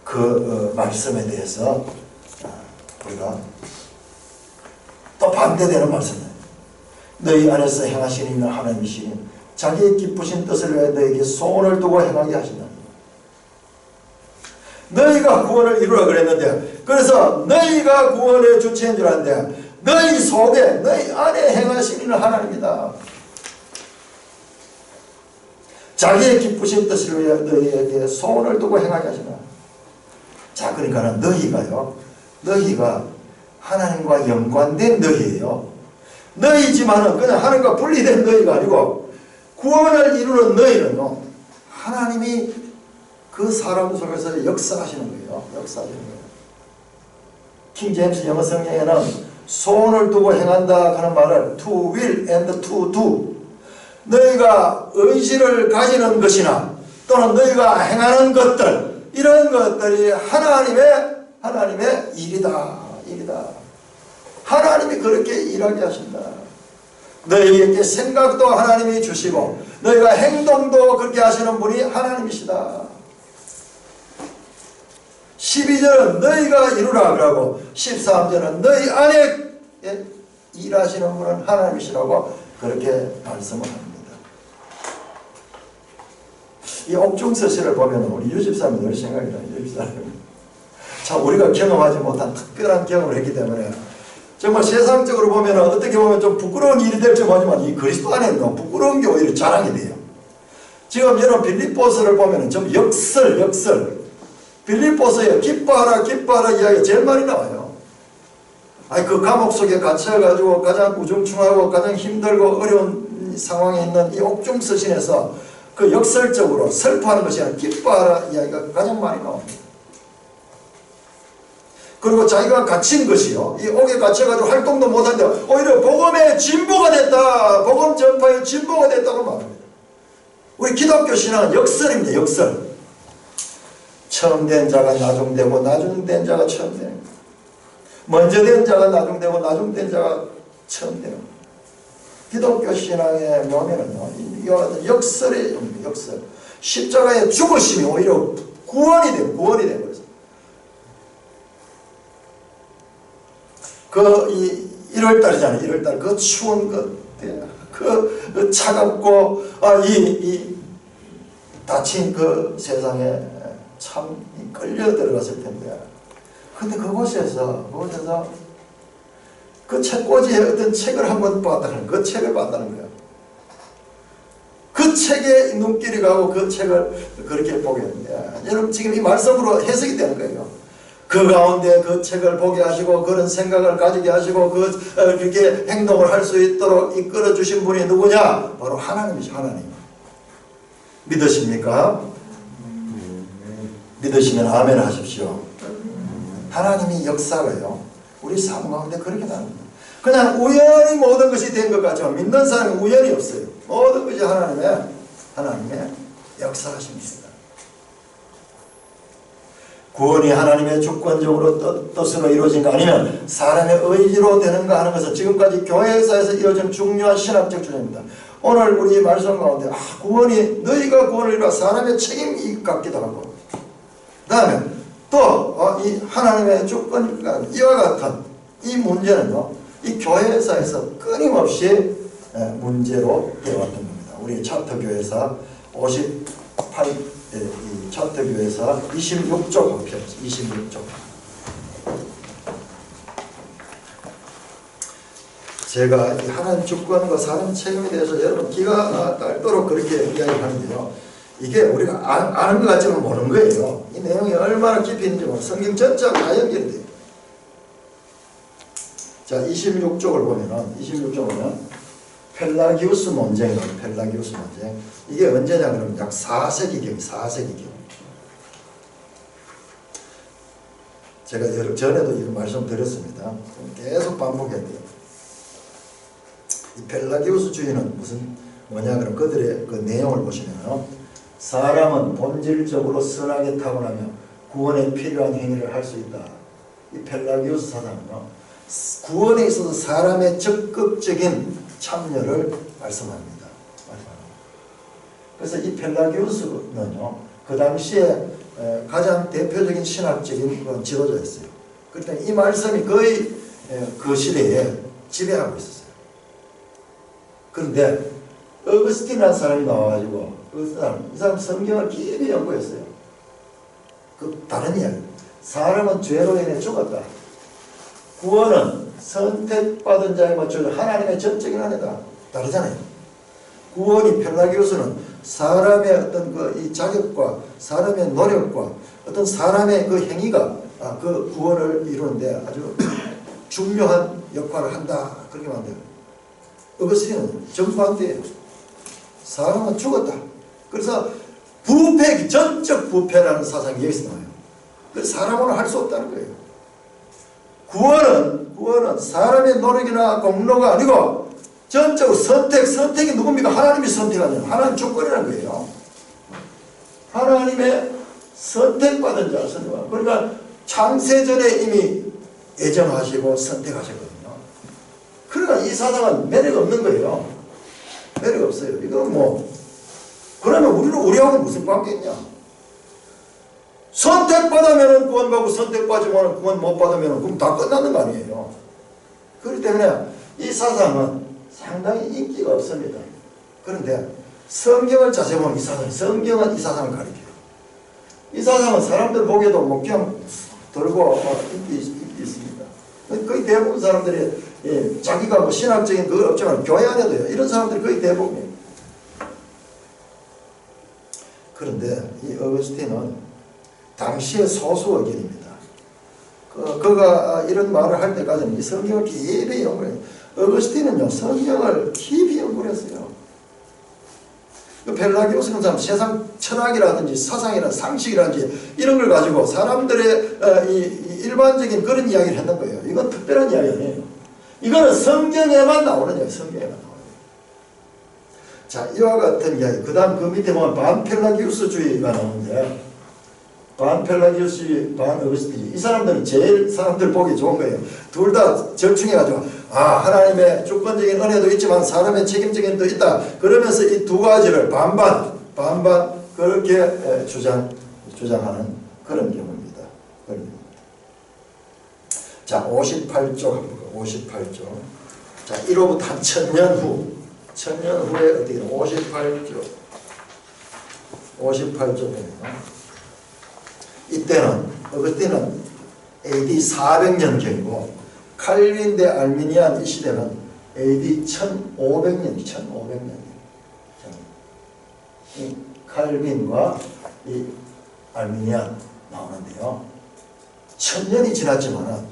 그 말씀에 대해서 우리가 또 반대되는 말씀이에요. 너희 안에서 행하시는 이는 하나님이시니 자기의 기쁘신 뜻을 위해 너희에게 소원을 두고 행하게 하신다. 너희가 구원을 이루라 그랬는데 그래서 너희가 구원의 주체인 줄 아는데 너희 속에 너희 안에 행하시는 이는 하나님이다. 자기의 기쁘신 뜻을 위해 너희에게 소원을 두고 행하게 하시나. 자, 그러니까 너희가 하나님과 연관된 너희예요. 너희지만은 그냥 하나님과 분리된 너희가 아니고 구원을 이루는 너희는요, 하나님이 그 사람 속에서 역사하시는 거예요. 역사하시는 거예요. 킹 제임스 영어 성경에는 소원을 두고 행한다 하는 말을 to will and to do. 너희가 의지를 가지는 것이나 또는 너희가 행하는 것들, 이런 것들이 하나님의 일이다. 하나님이 그렇게 일하게 하신다. 너희에게 생각도 하나님이 주시고 너희가 행동도 그렇게 하시는 분이 하나님이시다. 12절은 너희가 이루라 그러고 13절은 너희 안에 일하시는 분은 하나님이시라고 그렇게 말씀을 합니다. 이 옥중서실을 보면 우리 유집사님 늘 생각이 나요. 유집사님. 참 우리가 경험하지 못한 특별한 경험을 했기 때문에 정말 세상적으로 보면 어떻게 보면 좀 부끄러운 일이 될 줄 모르지만 이 그리스도 안에는 부끄러운 게 오히려 자랑이 돼요. 지금 여러분 빌립보서를 보면 좀 역설 빌립보서에 기뻐하라 이야기가 제일 많이 나와요. 아니 그 감옥 속에 갇혀가지고 가장 우중충하고 가장 힘들고 어려운 상황에 있는 이 옥중서신에서 그 역설적으로 슬퍼하는 것이 아니라 기뻐하라 이야기가 가장 많이 나옵니다. 그리고 자기가 갇힌 것이요, 이 옥에 갇혀가지고 활동도 못하는데 오히려 복음의 진보가 됐다, 복음 전파의 진보가 됐다고 말합니다. 우리 기독교 신앙은 역설입니다. 역설. 처음 된 자가 나중되고 나중된 자가 처음 되는 거예요. 먼저 된 자가 나중되고 나중된 자가 처음 되는 거예요. 기독교 신앙의 묘미는요, 이와 같은 역설이에요. 역설. 십자가의 죽으심이 오히려 구원이 되는 거예요. 그 1월달이잖아요. 1월달 그 추운 그 차갑고 이 닫힌 그 세상에 참 끌려 들어갔을 텐데, 근데 그곳에서 그 책꽂이에 어떤 책을 한번 봤다는, 그 책을 봤다는 거예요. 그 책에 눈길이 가고 그 책을 그렇게 보게 했는데, 여러분 지금 이 말씀으로 해석이 되는 거예요. 그 가운데 그 책을 보게 하시고 그런 생각을 가지게 하시고 그렇게 행동을 할 수 있도록 이끌어 주신 분이 누구냐? 바로 하나님이죠. 하나님. 믿으십니까? 믿으시면 아멘 하십시오. 하나님이 역사가요, 우리 삶 가운데 그렇게 나옵니다. 그냥 우연히 모든 것이 된 것 같지만 믿는 사람은 우연이 없어요. 모든 것이 하나님의 역사하십니다. 구원이 하나님의 주권적으로 뜻으로 이루어진가 아니면 사람의 의지로 되는가 하는 것은 지금까지 교회사에서 이어진 중요한 신학적 주제입니다. 오늘 우리 말씀 가운데 구원이 너희가 구원을 이루어 사람의 책임이 같기도 하고, 그 다음에 또 이 하나님의 주권과 이와 같은 이 문제는요, 이 교회사에서 끊임없이 문제로 되어왔던 겁니다. 우리 차트교회사 58 이 차트교회사 26쪽 한번 펴보세요. 26쪽. 제가 이 하나님 주권과 사람 책임에 대해서 여러분 기가 딸도록 그렇게 이야기하는데요, 이게 우리가 아는 것 같지만 모르는 거예요. 이 내용이 얼마나 깊이 있는지 모르고 성경 전체가 다 연결이 돼요. 자, 26쪽을 보면 펠라기우스 논쟁이라고. 펠라기우스 논쟁. 이게 언제냐 그러면 약 4세기경. 제가 전에도 이거 말씀드렸습니다. 계속 반복해야 돼요. 이 펠라기우스주의는 뭐냐 그러면 그들의 그 내용을 보시면요, 사람은 본질적으로 선하게 타고나며 구원에 필요한 행위를 할 수 있다. 이 펠라기우스 사상은요, 구원에 있어서 사람의 적극적인 참여를 말씀합니다. 그래서 이 펠라기우스는요, 그 당시에 가장 대표적인 신학적인 지도자였어요. 그때 이 말씀이 거의 그 시대에 지배하고 있었어요. 그런데 어거스틴이라는 사람이 나와가지고 이 사람 성경을 깊이 연구했어요. 그 다른 이야기. 사람은 죄로 인해 죽었다. 구원은 선택받은 자에 맞춰서 하나님의 전적인 은혜다. 다르잖아요. 구원이 펠라기우스는 사람의 어떤 이 자격과 사람의 노력과 어떤 사람의 그 행위가 그 구원을 이루는데 아주 중요한 역할을 한다. 그렇게 만들어요. 어거스틴은 정반대예요. 사람은 죽었다. 그래서 부패, 전적 부패라는 사상이 여기서 나와요. 그래서 사람으로 할 수 없다는 거예요. 구원은 사람의 노력이나 공로가 아니고 전적으로 선택이 누굽니까? 하나님이 선택하냐. 하나님 조건이라는 거예요. 하나님의 선택받은 자, 그러니까 창세전에 이미 예정하시고 선택하셨거든요. 그러니까 이 사상은 매력 없는 거예요. 매력 없어요. 이건 그러면 우리하고 무슨 관계 있냐? 선택받으면 구원받고 선택받으면 구원 못 받으면 그럼 다 끝나는 거 아니에요. 그렇기 때문에 이 사상은 상당히 인기가 없습니다. 그런데 성경을 자세히 보면 성경은 이 사상을 가리켜요. 이 사상은 사람들 보기에도 그냥 들고 인기 있습니다. 거의 대부분 사람들이 자기가 신학적인 그거 없지만 교회 안에도요, 이런 사람들이 거의 대부분이에요. 그런데 이 어거스틴은 당시의 소수 의견입니다. 그가 이런 말을 할 때까지는 이 성경을 깊이 연구해요. 어거스틴은요, 성경을 깊이 연구했어요. 펠라기우스는 사람 세상 철학이라든지 사상이나 상식이라든지 이런 걸 가지고 사람들의 이 일반적인 그런 이야기를 했는 거예요. 이건 특별한 이야기 아니에요. 이거는 성경에만 나오는 이야기, 성경에만 나오는 이야기. 자, 이와 같은 이야기. 그 다음 그 밑에 보면 반펠라기우스주의가 나오는데, 반펠라기우스주의, 반어거스틴주의. 이 사람들은 제일 사람들 보기 좋은 거예요. 둘 다 절충해가지고, 하나님의 주권적인 은혜도 있지만 사람의 책임적인 은혜도 있다. 그러면서 이 두 가지를 반반 그렇게 주장하는 그런 경우입니다. 자, 58쪽 한번 볼까요? 58쪽. 자, 1호부터 한 1000년 후에 어떻게 58쪽 보면 이때는 어거스틴은 AD 400년경이고 칼빈 대 알미니안 이 시대는 AD 1500년. 이 칼빈과 이 알미니안 나오는데요. 1000년이 지났지만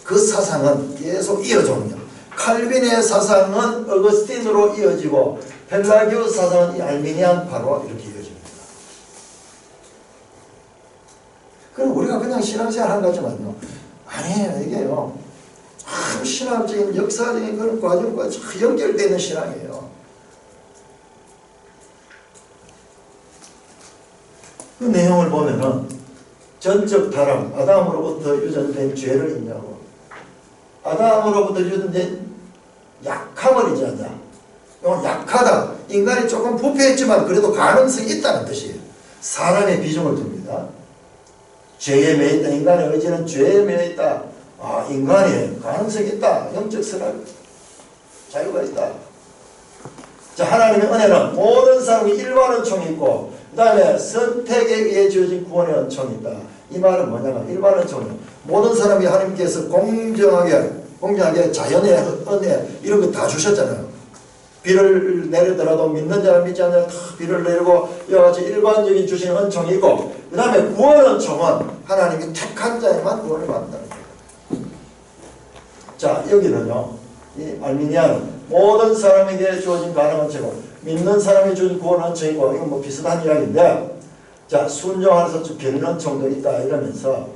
그 사상은 계속 이어져옵니다. 칼빈의 사상은 어거스틴으로 이어지고 펠라기우스 사상은 이 알미니안 바로 이렇게 이어집니다. 그럼 우리가 그냥 신앙생활 하는 거지만요. 아니에요. 이게요. 참 신학적인 역사적인 그런 과정과 참 연결되어 있는 신앙이에요. 그 내용을 보면은 전적 타락, 아담으로부터 유전된 죄를 인하고 아담으로부터 유전된 약함을 인정한다. 약하다. 인간이 조금 부패했지만 그래도 가능성이 있다는 뜻이에요. 사람의 비중을 둡니다. 죄에 매여있다. 인간의 의지는 죄에 매여있다. 아, 인간이 가능성이 있다. 영적 선할 자유가 있다. 자, 하나님의 은혜는 모든 사람이 일반 은총이 있고 그 다음에 선택에 의해 주어진 구원의 은총이 있다. 이 말은 뭐냐면 일반 은총이 모든 사람이 하나님께서 공정하게 자연의 은혜 이런 거 다 주셨잖아요. 비를 내리더라도 믿는 자는 믿지 않는 자는 다 비를 내리고 이와 같이 일반적인 주시는 은총이 있고 그 다음에 구원 은총은 하나님이 택한 자에만 구원을 받는다는 거예요. 자, 여기는요, 이 알미니아는 모든 사람에게 주어진 가능한 은총이고 믿는 사람에게 주어진 구원 은총이고 이건 뭐 비슷한 이야기인데 자, 순종하면서 좀 변인 은총도 있다 이러면서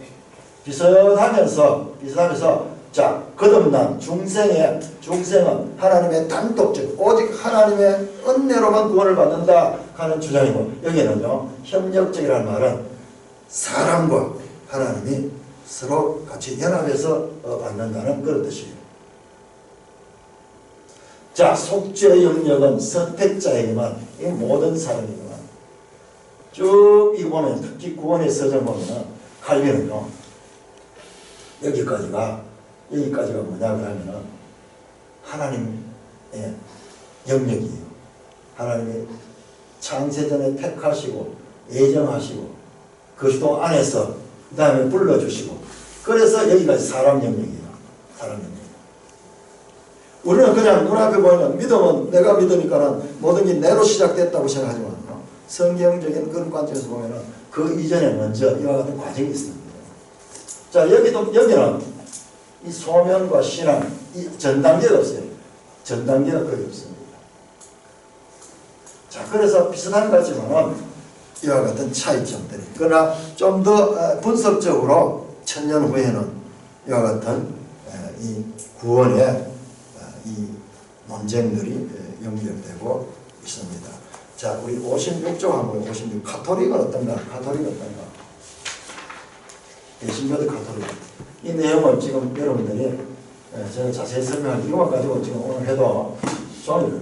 비슷하면서 자, 거듭난 중생은 하나님의 단독적 오직 하나님의 은혜로만 구원을 받는다 하는 주장이고 여기는요 협력적이라는 말은 사람과 하나님이 서로 같이 연합해서 받는다는 그런 뜻이에요. 자, 속죄의 영역은 선택자에게만 이 모든 사람에게만 쭉 이거 보면 특히 구원의 서정 보면 칼빈은요 여기까지가 뭐냐 그러면은 하나님의 영역이에요. 하나님이 창세전에 택하시고 예정하시고 그 주도 안에서 그 다음에 불러주시고 그래서 여기까지 사람 영역이에요. 사람 영역. 우리는 그냥 눈앞에 보이는 믿음은 내가 믿으니까는 모든 게 내로 시작됐다고 생각하지만 성경적인 그런 관점에서 보면은 그 이전에 먼저 이와 같은 과정이 있습니다. 자, 여기는 이 소명과 신앙, 이 전 단계가 없어요. 전 단계가 거의 없습니다. 자, 그래서 비슷한 것 같지만은 이와 같은 차이점들이. 그러나 좀 더 분석적으로 천년 후에는 이와 같은 이 구원의 이 논쟁들이 연결되고 있습니다. 자, 우리 56쪽 한번 56. 가톨릭은 어떤가? 개신교도 가톨릭. 이 내용을 지금 여러분들이 제가 자세히 설명할 이유만 가지고 지금 오늘 해도 종이를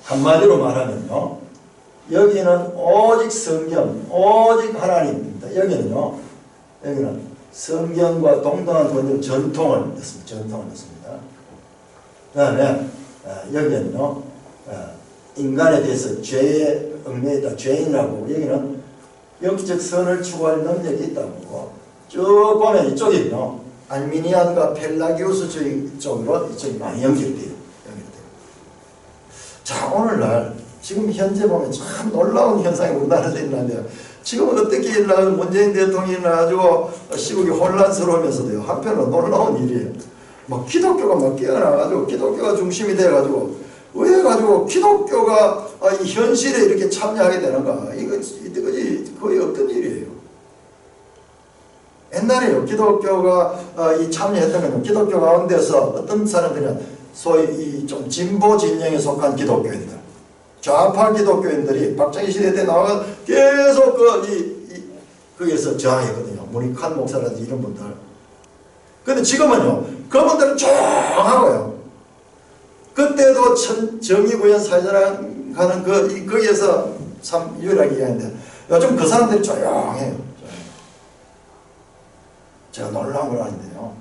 한마디로 말하면요 여기는 오직 성경 오직 하나님입니다. 여기는 성경과 동등한 전통을 넣습니다. 그 다음에 여기는요 인간에 대해서 죄에 얽매이다 죄인이라고 여기는 영적 선을 추구할 능력이 있다고 쭉 보면 이쪽이요 알미니안과 펠라기우스 쪽으로 이쪽이 많이 연결돼요. 자, 오늘날 지금 현재 보면 참 놀라운 현상이 우리나라에서 일어나는데요. 지금은 어떻게 일어나서 문재인 대통령이 나가지고 시국이 혼란스러우면서도요 한편으로 놀라운 일이에요. 막 기독교가 막 깨어나가지고 기독교가 중심이 돼가지고 왜 가지고 기독교가 이 현실에 이렇게 참여하게 되는가? 이것이 거의 없던 일이에요. 옛날에요 기독교가 이 참여했던 건 기독교 가운데서 어떤 사람들은 소위 이 좀 진보 진영에 속한 기독교인들, 좌파 기독교인들이 박정희 시대 때 나와서 계속 거기에서 저항했거든요. 문익환 목사라든지 이런 분들. 근데 지금은요 그분들은 조용하고요. 그때도 정의구현 사회자랑 하는 거기에서 참 유일하게 이야기하는데 요즘 그 사람들이 조용해요. 제가 놀라운 걸 아는데요.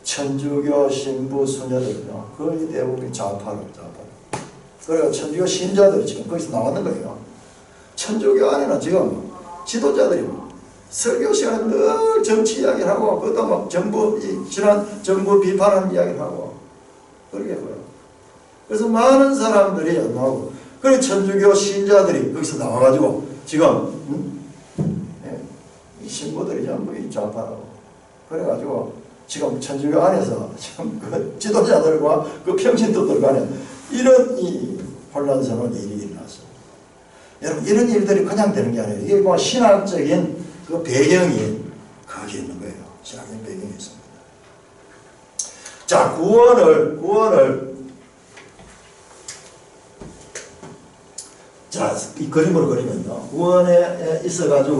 천주교 신부 수녀들은요 거의 대부분 좌파로. 그리고 천주교 신자들이 지금 거기서 나왔는 거예요. 천주교 안에는 지금 지도자들이 설교 시간에 늘 정치 이야기를 하고 그것도 막 지난 정부 비판하는 이야기를 하고 그러게 보여요. 그래서 많은 사람들이 안 나오고 그리고 천주교 신자들이 거기서 나와가지고 지금 이 신부들이 전부 이 좌파라고 그래가지고 지금 천주교 안에서 지금 그 지도자들과 그 평신도들 간에 이런 이 혼란스러운 일이 일어났어요. 여러분 이런 일들이 그냥 되는 게 아니에요. 이게 뭐 신학적인 그 배경이 거기 있는 거예요. 신학적 배경이 있습니다. 자, 구원을 자, 이 그림으로 그리면요. 구원에 있어가지고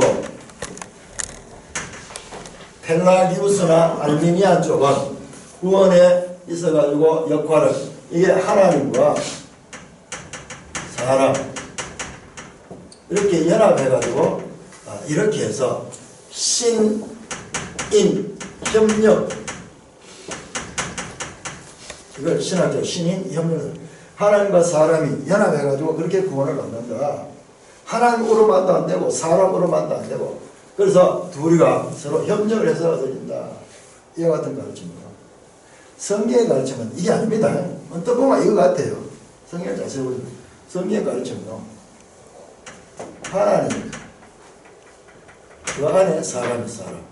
펠라기우스나 알미니안 쪽은 구원에 있어가지고 역할을 이게 하나님과 사람 이렇게 연합해가지고 이렇게 해서 신인 협력 이걸 신학적 신인 협력 하나님과 사람이 연합해가지고 그렇게 구원을 얻는다. 하나님으로만도 안 되고 사람으로만도 안 되고 그래서 둘이가 서로 협력을 해서 얻어진다. 이와 같은 가르침입니다. 성경의 가르침은 이게 아닙니다. 언뜻 보면 이거 같아요. 성경을 자세히 보세요. 성경의 가르침은 하나님 그 안에 사람이 사람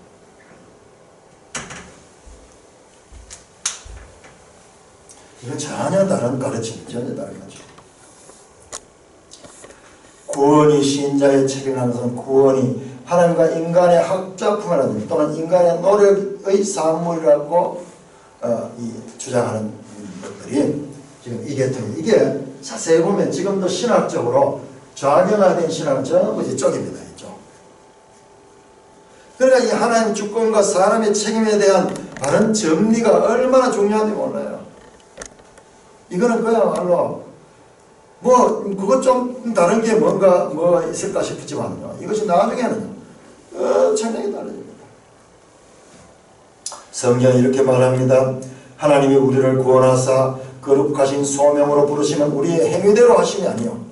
이건 전혀 다른 가르침, 전혀 다른 거죠. 구원이 신자의 책임이라는 것은 구원이 하나님과 인간의 학작품이라든지 또는 인간의 노력의 산물이라고 주장하는 것들이 지금 이 계통이 이게 자세히 보면 지금도 신학적으로 좌경화된 신학은 전부 이쪽입니다. 이쪽. 그러니까 이 하나님 주권과 사람의 책임에 대한 바른 정리가 얼마나 중요한지 몰라요. 이거는 그야말로 그것 좀 다른 게 뭔가 있을까 싶지만요. 이것이 나중에는 엄청나게 달라집니다. 성경이 이렇게 말합니다. 하나님이 우리를 구원하사 거룩하신 소명으로 부르시면 우리의 행위대로 하심이 아니요.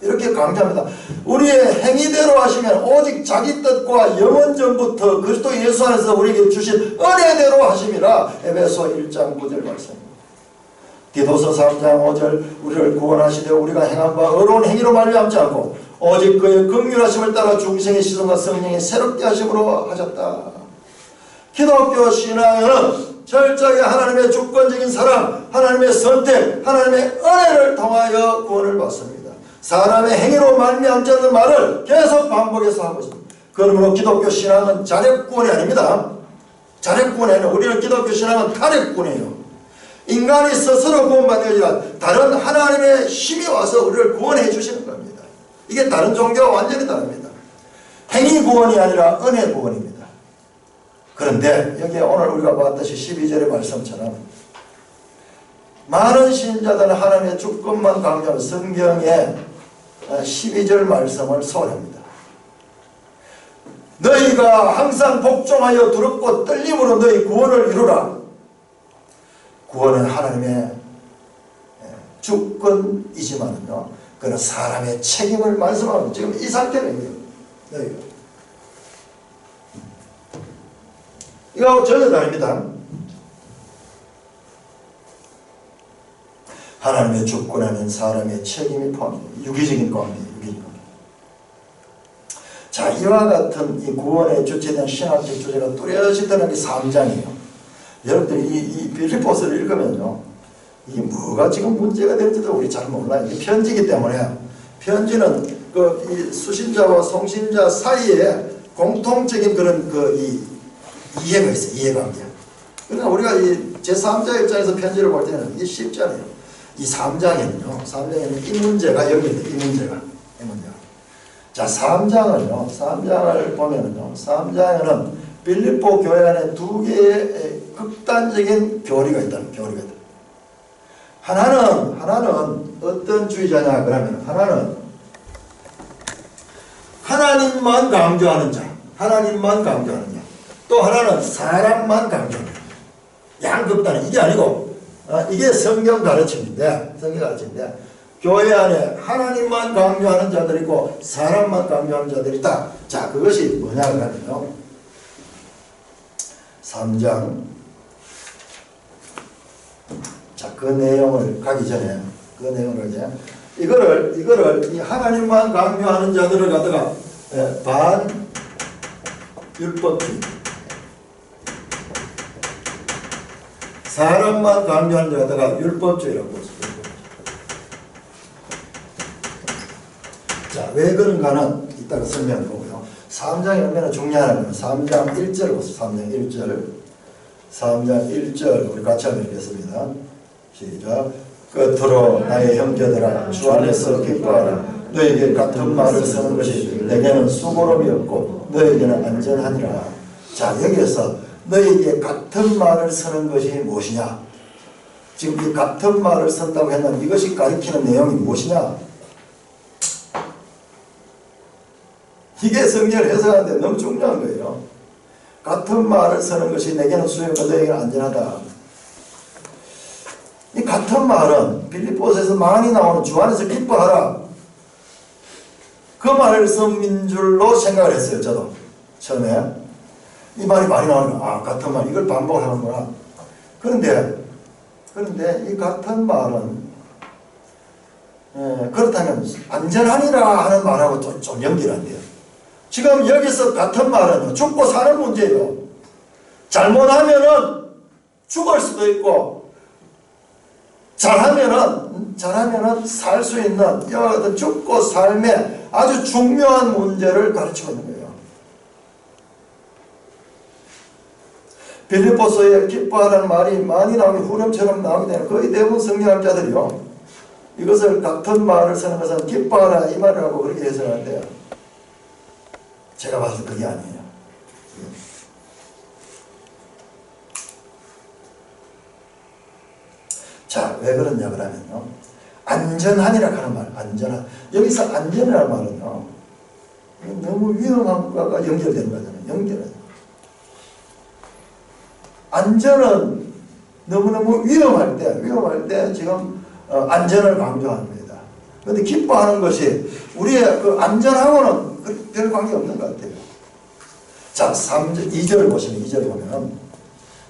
이렇게 강조합니다. 우리의 행위대로 하시면 오직 자기 뜻과 영원 전부터 그리스도 예수 안에서 우리에게 주신 은혜대로 하심이라. 에베소 1장 9절 말씀입니다. 디도서 3장 5절 우리를 구원하시되 우리가 행한 바 어려운 행위로 말미암지 않고 오직 그의 긍휼하심을 따라 중생의 시선과 성령의 새롭게 하심으로 하셨다. 기독교 신앙은 철저하게 하나님의 주권적인 사랑, 하나님의 선택, 하나님의 은혜를 통하여 구원을 받습니다. 사람의 행위로 말미암지 않는 말을 계속 반복해서 하고 있습니다. 그러므로 기독교 신앙은 자력구원이 아닙니다. 자력구원이 아니라 우리는 기독교 신앙은 타력구원이에요. 인간이 스스로 구원받는 게 아니라 다른 하나님의 힘이 와서 우리를 구원해 주시는 겁니다. 이게 다른 종교와 완전히 다릅니다. 행위 구원이 아니라 은혜 구원입니다. 그런데 여기에 오늘 우리가 봤듯이 12절의 말씀처럼 많은 신자들은 하나님의 주권만 강조하는 성경의 12절 말씀을 소홀합니다. 너희가 항상 복종하여 두렵고 떨림으로 너희 구원을 이루라. 구원은 하나님의 주권이지만요, 그는 사람의 책임을 말씀하고 지금 이 상태는 너희가 이거하고 전혀 다릅니다. 하나님의 주권에는 사람의 책임이 포함됩니다. 유기적인 관계입니다. 유기적인 관계. 자, 이와 같은 이 구원의 주체에 대한 신학적 주제가 뚜렷이 드러난 게 3장이에요. 여러분들이 이 빌립보서를 읽으면요, 이게 뭐가 지금 문제가 될지도 우리 잘 몰라요. 이게 편지이기 때문에 편지는 이 수신자와 송신자 사이에 공통적인 그런 이해가 있어요. 이해관계. 그러니까 우리가 이 제3자 입장에서 편지를 볼 때는 이게 쉽지 않아요. 이 3장에는 이 문제가 여기입니다. 이 문제가. 자, 3장을 보면은요, 3장에는 빌립보 교회 안에 두 개의 극단적인 교리가 있다. 하나는 어떤 주의자냐 그러면 하나는 하나님만 강조하는 자, 또 하나는 사람만 강조하는 자. 양극단은 이게 아니고 이게 성경 가르침인데 교회 안에 하나님만 강조하는 자들이 있고 사람만 강조하는 자들이 있다. 자, 그것이 뭐냐 그러면요, 3장. 자, 그 내용을 가기 전에 이거를 이 하나님만 강조하는 자들을 갖다가 반율법주의, 사람만 강조하는 자를 갖다가 율법주의라고 했습니다. 자, 왜 그런가는 이따가 설명해 보고요. 3장이 얼마나 중요하냐면 3장 1절 보세요. 3장 1절. 3장 1절 우리 같이 한번 읽겠습니다. 시작. 끝으로 나의 형제들아 주 안에서 기뻐하라. 너에게 같은 말을 쓰는 것이 내게는 수고로움이 없고 너에게는 안전하니라. 자, 여기에서 너에게 같은 말을 쓰는 것이 무엇이냐? 지금 이 같은 말을 쓴다고 했는데 이것이 가리키는 내용이 무엇이냐? 이게 성경을 해석하는데 너무 중요한 거예요. 같은 말을 쓰는 것이 내게는 수용과 너에게는 안전하다. 이 같은 말은 빌립보서에서 많이 나오는 주 안에서 기뻐하라. 그 말을 쓴 줄로 생각을 했어요. 저도 처음에 이 말이 많이 나오는 거야. 아, 같은 말 이걸 반복하는구나. 그런데 이 같은 말은 그렇다면 안전하니라 하는 말하고 좀 연결이 안 돼요. 지금 여기서 같은 말은 죽고 사는 문제예요. 잘못하면은 죽을 수도 있고 잘하면은 살 수 있는 이와 같은 죽고 삶의 아주 중요한 문제를 가르치고 있는 거예요. 빌립보서에 기뻐하라는 말이 많이 나오기 후렴처럼 나오게 되는 거의 대부분 성경학자들이요. 이것을 같은 말을 쓰는 것은 기뻐하라 이 말이라고 그렇게 해석하는데요. 제가 봐서 그게 아니에요. 자, 왜 그러냐 그러면요. 안전하니라 하는 말, 안전한. 여기서 안전이라는 말은요. 너무 위험한 것과 연결되는 거잖아요. 연결은. 안전은 너무너무 위험할 때 지금 안전을 강조하는 겁니다. 그런데 기뻐하는 것이 우리의 그 안전하고는 별 관계 없는 것 같아요. 자, 2절을 보시면 2절 보면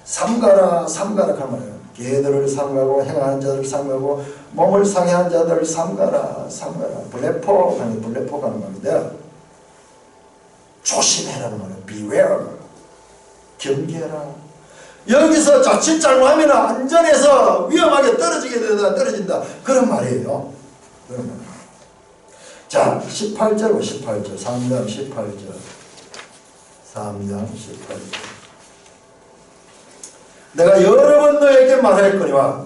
삼가라 하는 말이에요. 개들을 삼가고 행하는 자들을 삼가고 몸을 상해한 자들을 삼가라. 블레포 하는 블레포가 하는 말인데 조심해라는 말이에요. beware. 경계해라. 여기서 자칫 잘못하면 안전해서 위험하게 떨어진다. 그런 말이에요. 그런 말. 자, 18절, 3장 18절. 내가 여러 번 너에게 말하였거니와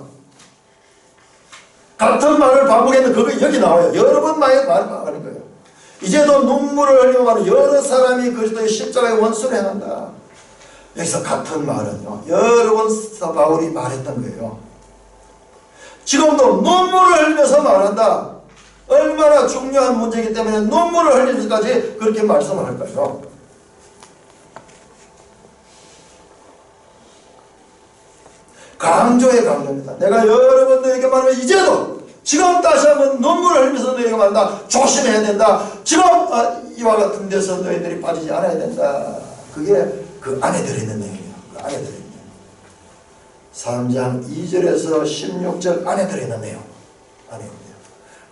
같은 말을 반복했는데 그거 여기 나와요. 여러 번 말하는 거예요. 이제도 눈물을 흘리고 가는 여러 사람이 그리스도의 십자가의 원수를 행한다. 여기서 같은 말은요. 여러 번 바울이 말했던 거예요. 지금도 눈물을 흘리면서 말한다. 얼마나 중요한 문제이기 때문에 눈물을 흘리면서까지 그렇게 말씀을 할까요? 강조입니다. 내가 여러 번 너에게 말하면 이제도 지금 다시 한번 눈물을 흘리면서 너에게 말한다. 조심해야 된다. 지금 이와 같은 데서 너희들이 빠지지 않아야 된다. 그게 그 안에 들어있는 내용이에요. 그 안에 들어있는 내용. 3장 2절에서 16절 안에 들어있는 내용. 안에 있는 내용.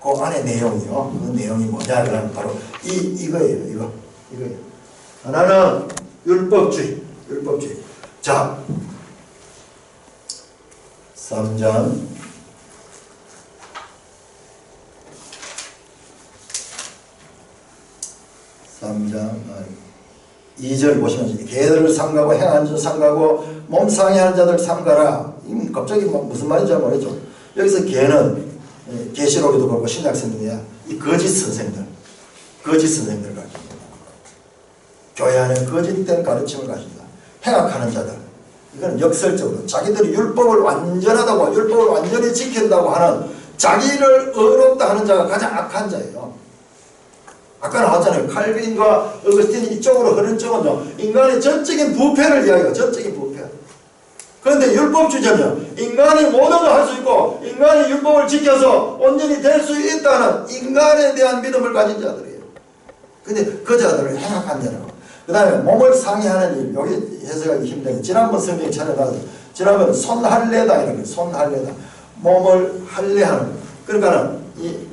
그 안에 내용이요. 그 내용이 뭐냐 그러면 바로 이거예요. 이거예요. 하나는 율법주의. 자, 3장 2절 보시면 개들을 삼가고 행하는 자들 삼가고 몸 상해하는 자들 삼가라. 갑자기 무슨 말인지 잘 모르겠죠. 여기서 개는 계시록에도 그렇고 신약성경이야. 이 거짓 선생들 가지고 교회 안에 거짓된 가르침을 가진다. 행악하는 자들. 이건 역설적으로 자기들이 율법을 완전하다고 율법을 완전히 지킨다고 하는 자기를 의롭다 하는 자가 가장 악한 자예요. 아까 나왔잖아요. 칼빈과 어거스틴이 이쪽으로 흐른 쪽은요. 인간의 전적인 부패를 이야기해요. 전적인 부패. 그런데 율법주의자는요. 인간이 모든 걸 할 수 있고 인간이 율법을 지켜서 온전히 될 수 있다는 인간에 대한 믿음을 가진 자들이에요. 근데 그 자들을 행악한 자라고. 그 다음에 몸을 상해하는 일. 여기 해석하기 힘든데 지난번 성경에 찾아가서 지난번 손할례다 이런 거예요. 손할례다. 몸을 할례하는 거. 그러니까는 이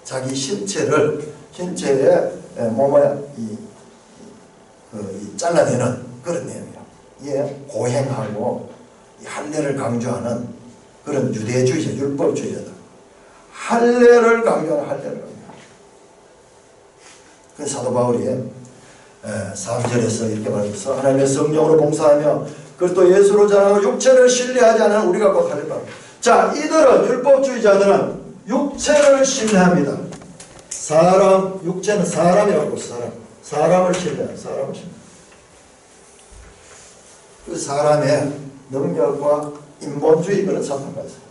자기 신체에 몸을 잘라내는 그런 내용이에요. 이게 고행하고 이 할례를 강조하는 그런 유대주의자, 율법주의자들. 할례를 강조하는 할례를 강조하는. 그 사도 바울이 3절에서 이렇게 말해서 하나님의 성령으로 봉사하며 그리스도 예수로 자랑하고 육체를 신뢰하지 않은 우리가 곧 하릴 바. 자, 이들은 율법주의자들은 육체를 신뢰합니다. 육체는 사람이라고 사람을 신뢰해요. 사람을 신뢰. 그 사람의 능력과 인본주의 그런 사상가 있어요.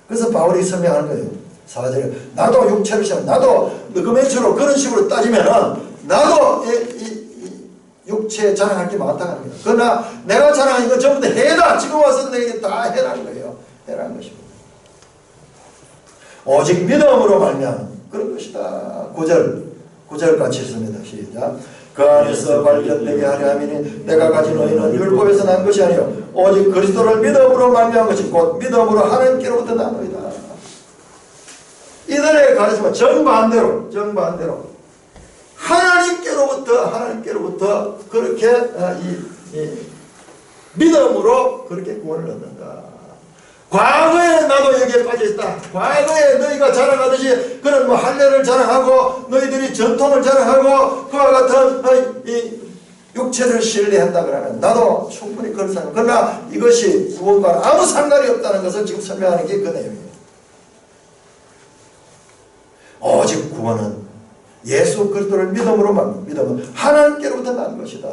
그래서 바울이 설명하는 거예요. 4절에 나도 육체를 신뢰. 나도 느그메처로 그런 식으로 따지면은 나도 이 육체에 자랑할 게 많다는 거예요. 그러나 내가 자랑하는 건 전부 다 해다. 지금 와서 내게 다 해라는 거예요. 해라는 것입니다. 오직 믿음으로 말미암아 그런 것이다. 9절 같이 있습니다. 시작. 그 안에서 발견되게 하려 함이니 내가 가진 의는 율법에서 난 것이 아니요 오직 그리스도를 믿음으로 말미암은 것이 곧 믿음으로 하나님께로부터 나노이다. 이들의 가르침은 정반대로 하나님께로부터 그렇게 믿음으로 그렇게 구원을 얻는다. 과거에 나도 여기에 빠져있다. 과거에 너희가 자랑하듯이 그런 할례를 자랑하고 너희들이 전통을 자랑하고 그와 같은 이 육체를 신뢰한다 그러면 나도 충분히 그런 사람. 그러나 이것이 구원과 아무 상관이 없다는 것을 지금 설명하는 게 그 내용이에요. 오직 구원은 예수 그리스도를 믿음으로만 믿음은 하나님께로부터 난 것이다.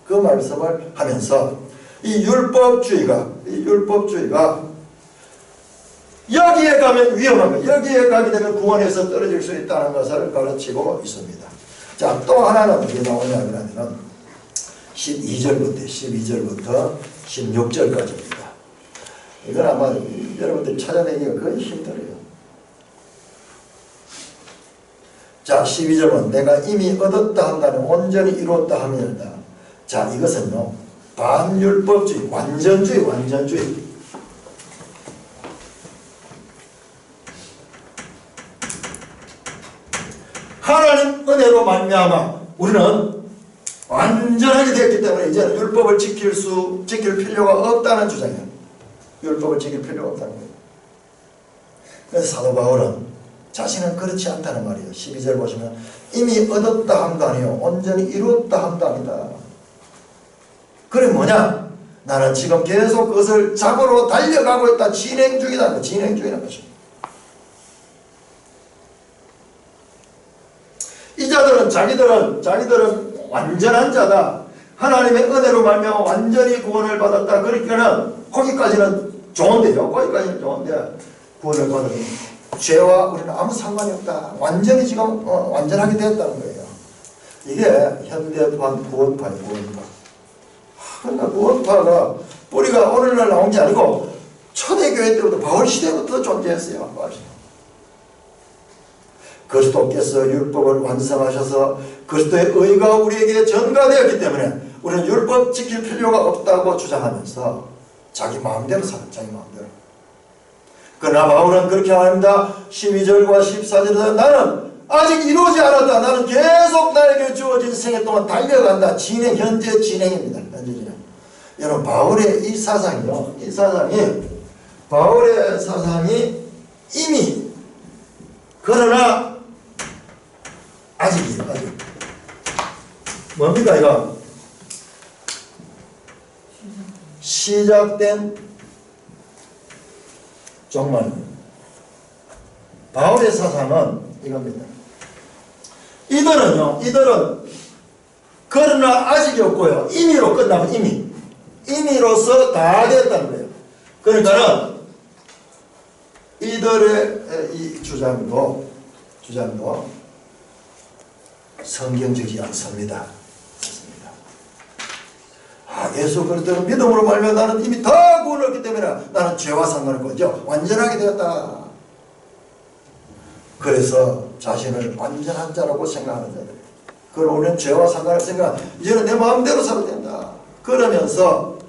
그 말씀을 하면서 이 율법주의가 여기에 가면 위험한 거예요. 여기에 가게 되면 구원에서 떨어질 수 있다는 것을 가르치고 있습니다. 자, 또 하나는 어디에 나오냐 그러면 12절부터 16절까지입니다. 이건 아마 여러분들이 찾아내기가 거의 힘들어요. 자, 12절은 내가 이미 얻었다 한다는 온전히 이루었다 하면이다. 자, 이것은요 반율법주의, 완전주의. 하나님 은혜로 말미암아 우리는 완전하게 되었기 때문에 이제는 율법을 지킬 필요가 없다는 주장이에요. 율법을 지킬 필요가 없다는 거예요. 그래서 사도 바울은 자신은 그렇지 않다는 말이에요. 12절 보시면 이미 얻었다 함도 아니요 온전히 이루었다 함도 아니다. 그래 뭐냐? 나는 지금 계속 그것을 잡으러 달려가고 있다. 진행 중이라는 것입니다. 이 자들은 자기들은 완전한 자다. 하나님의 은혜로 말미암아 완전히 구원을 받았다. 그러니까는 거기까지는 좋은데요. 구원을 받으면 죄와 우리는 아무 상관이 없다. 완전히 지금 완전하게 되었다는 거예요. 이게 현대판 구원파예요. 그러나 구원파가 뿌리가 오늘날 나온 게 아니고 초대교회 때부터 바울 시대부터 존재했어요. 그리스도께서 율법을 완성하셔서 그리스도의 의가 우리에게 전가되었기 때문에 우리는 율법 지킬 필요가 없다고 주장하면서 자기 마음대로 살아요. 자기 마음대로. 그러나 바울은 그렇게 말합니다. 12절과 14절에서 나는 아직 이루지 않았다. 나는 계속 나에게 주어진 생애 동안 달려간다. 현재 진행입니다. 여러분 바울의 이 사상이 바울의 사상이 이미 그러나 아직이에요. 아직. 뭡니까 이거? 시작된 종말입니다. 바울의 사상은 이겁니다. 이들은 그러나 아직이 없고요. 임의로 끝나면 임의로서 다 됐다는 거예요. 그러니까는 이들의 이 주장도 성경적이지 않습니다. 예수 그리스도를 믿음으로 말면 나는 이미 다 구원을 얻기 때문에 나는 죄와 상관없고 완전하게 되었다. 그래서 자신을 완전한 자라고 생각하는 자들. 그럼 우리는 죄와 상관없으니까 이제는 내 마음대로 살아도 된다. 그러면서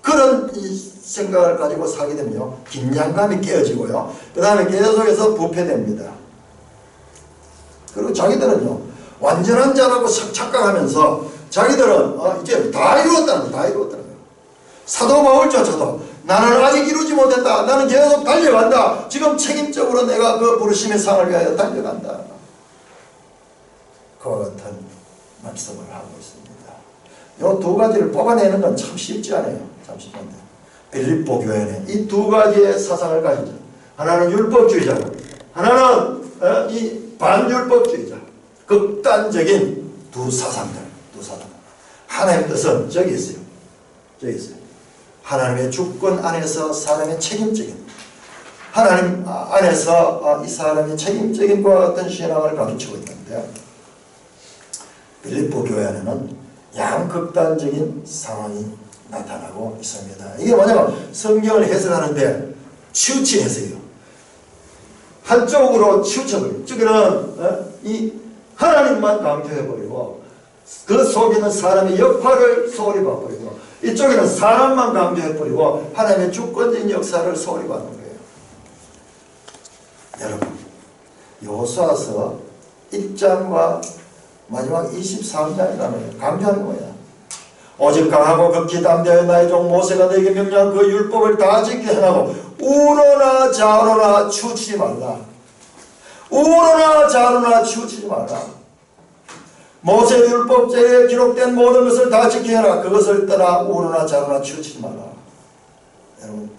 그런 이 생각을 가지고 살게 되면요 긴장감이 깨어지고요. 그 다음에 계속해서 부패됩니다. 그리고 자기들은요 완전한 자라고 착각하면서 자기들은 이제 다 이루었다는 거예요. 사도 바울조차도 나는 아직 이루지 못했다. 나는 계속 달려간다. 지금 책임적으로 내가 그 부르심의 상을 위하여 달려간다. 그와 같은 말씀을 하고 있습니다. 이 두 가지를 뽑아내는 건 참 쉽지 않아요. 참 쉽지 않아요. 빌립보 교회는 이 두 가지의 사상을 가지죠. 하나는 율법주의자고 하나는 이 반율법주의자. 극단적인 두 사상들. 하나님의 뜻은 저기 있어요. 하나님의 주권 안에서 사람의 책임적인, 하나님 안에서 이 사람의 책임적인 것과 같은 신앙을 가르치고 있는데, 빌립보 교회 안에는 양극단적인 상황이 나타나고 있습니다. 이게 뭐냐면 성경을 해석하는데 치우친 해석이에요. 한쪽으로 치우쳐버려요. 저기는 이 하나님만 강조해버리고 그 속에는 사람의 역할을 소홀히 봐버리고, 이쪽에는 사람만 강조해버리고 하나님의 주권적인 역사를 소홀히 받는 거예요. 여러분, 여호수아서 1장과 마지막 23장이라는 강조하는 거야. 오직 강하고 극히 담대하여 나의 종 모세가 너에게 명령한 그 율법을 다 지켜 행하고 우로나 좌로나 치우치지 말라. 우로나 좌로나 치우치지 말라. 모세 율법제에 기록된 모든 것을 다 지켜 행하라. 그것을 떠나 우로나 좌로나 치우치지 말라. 여러분,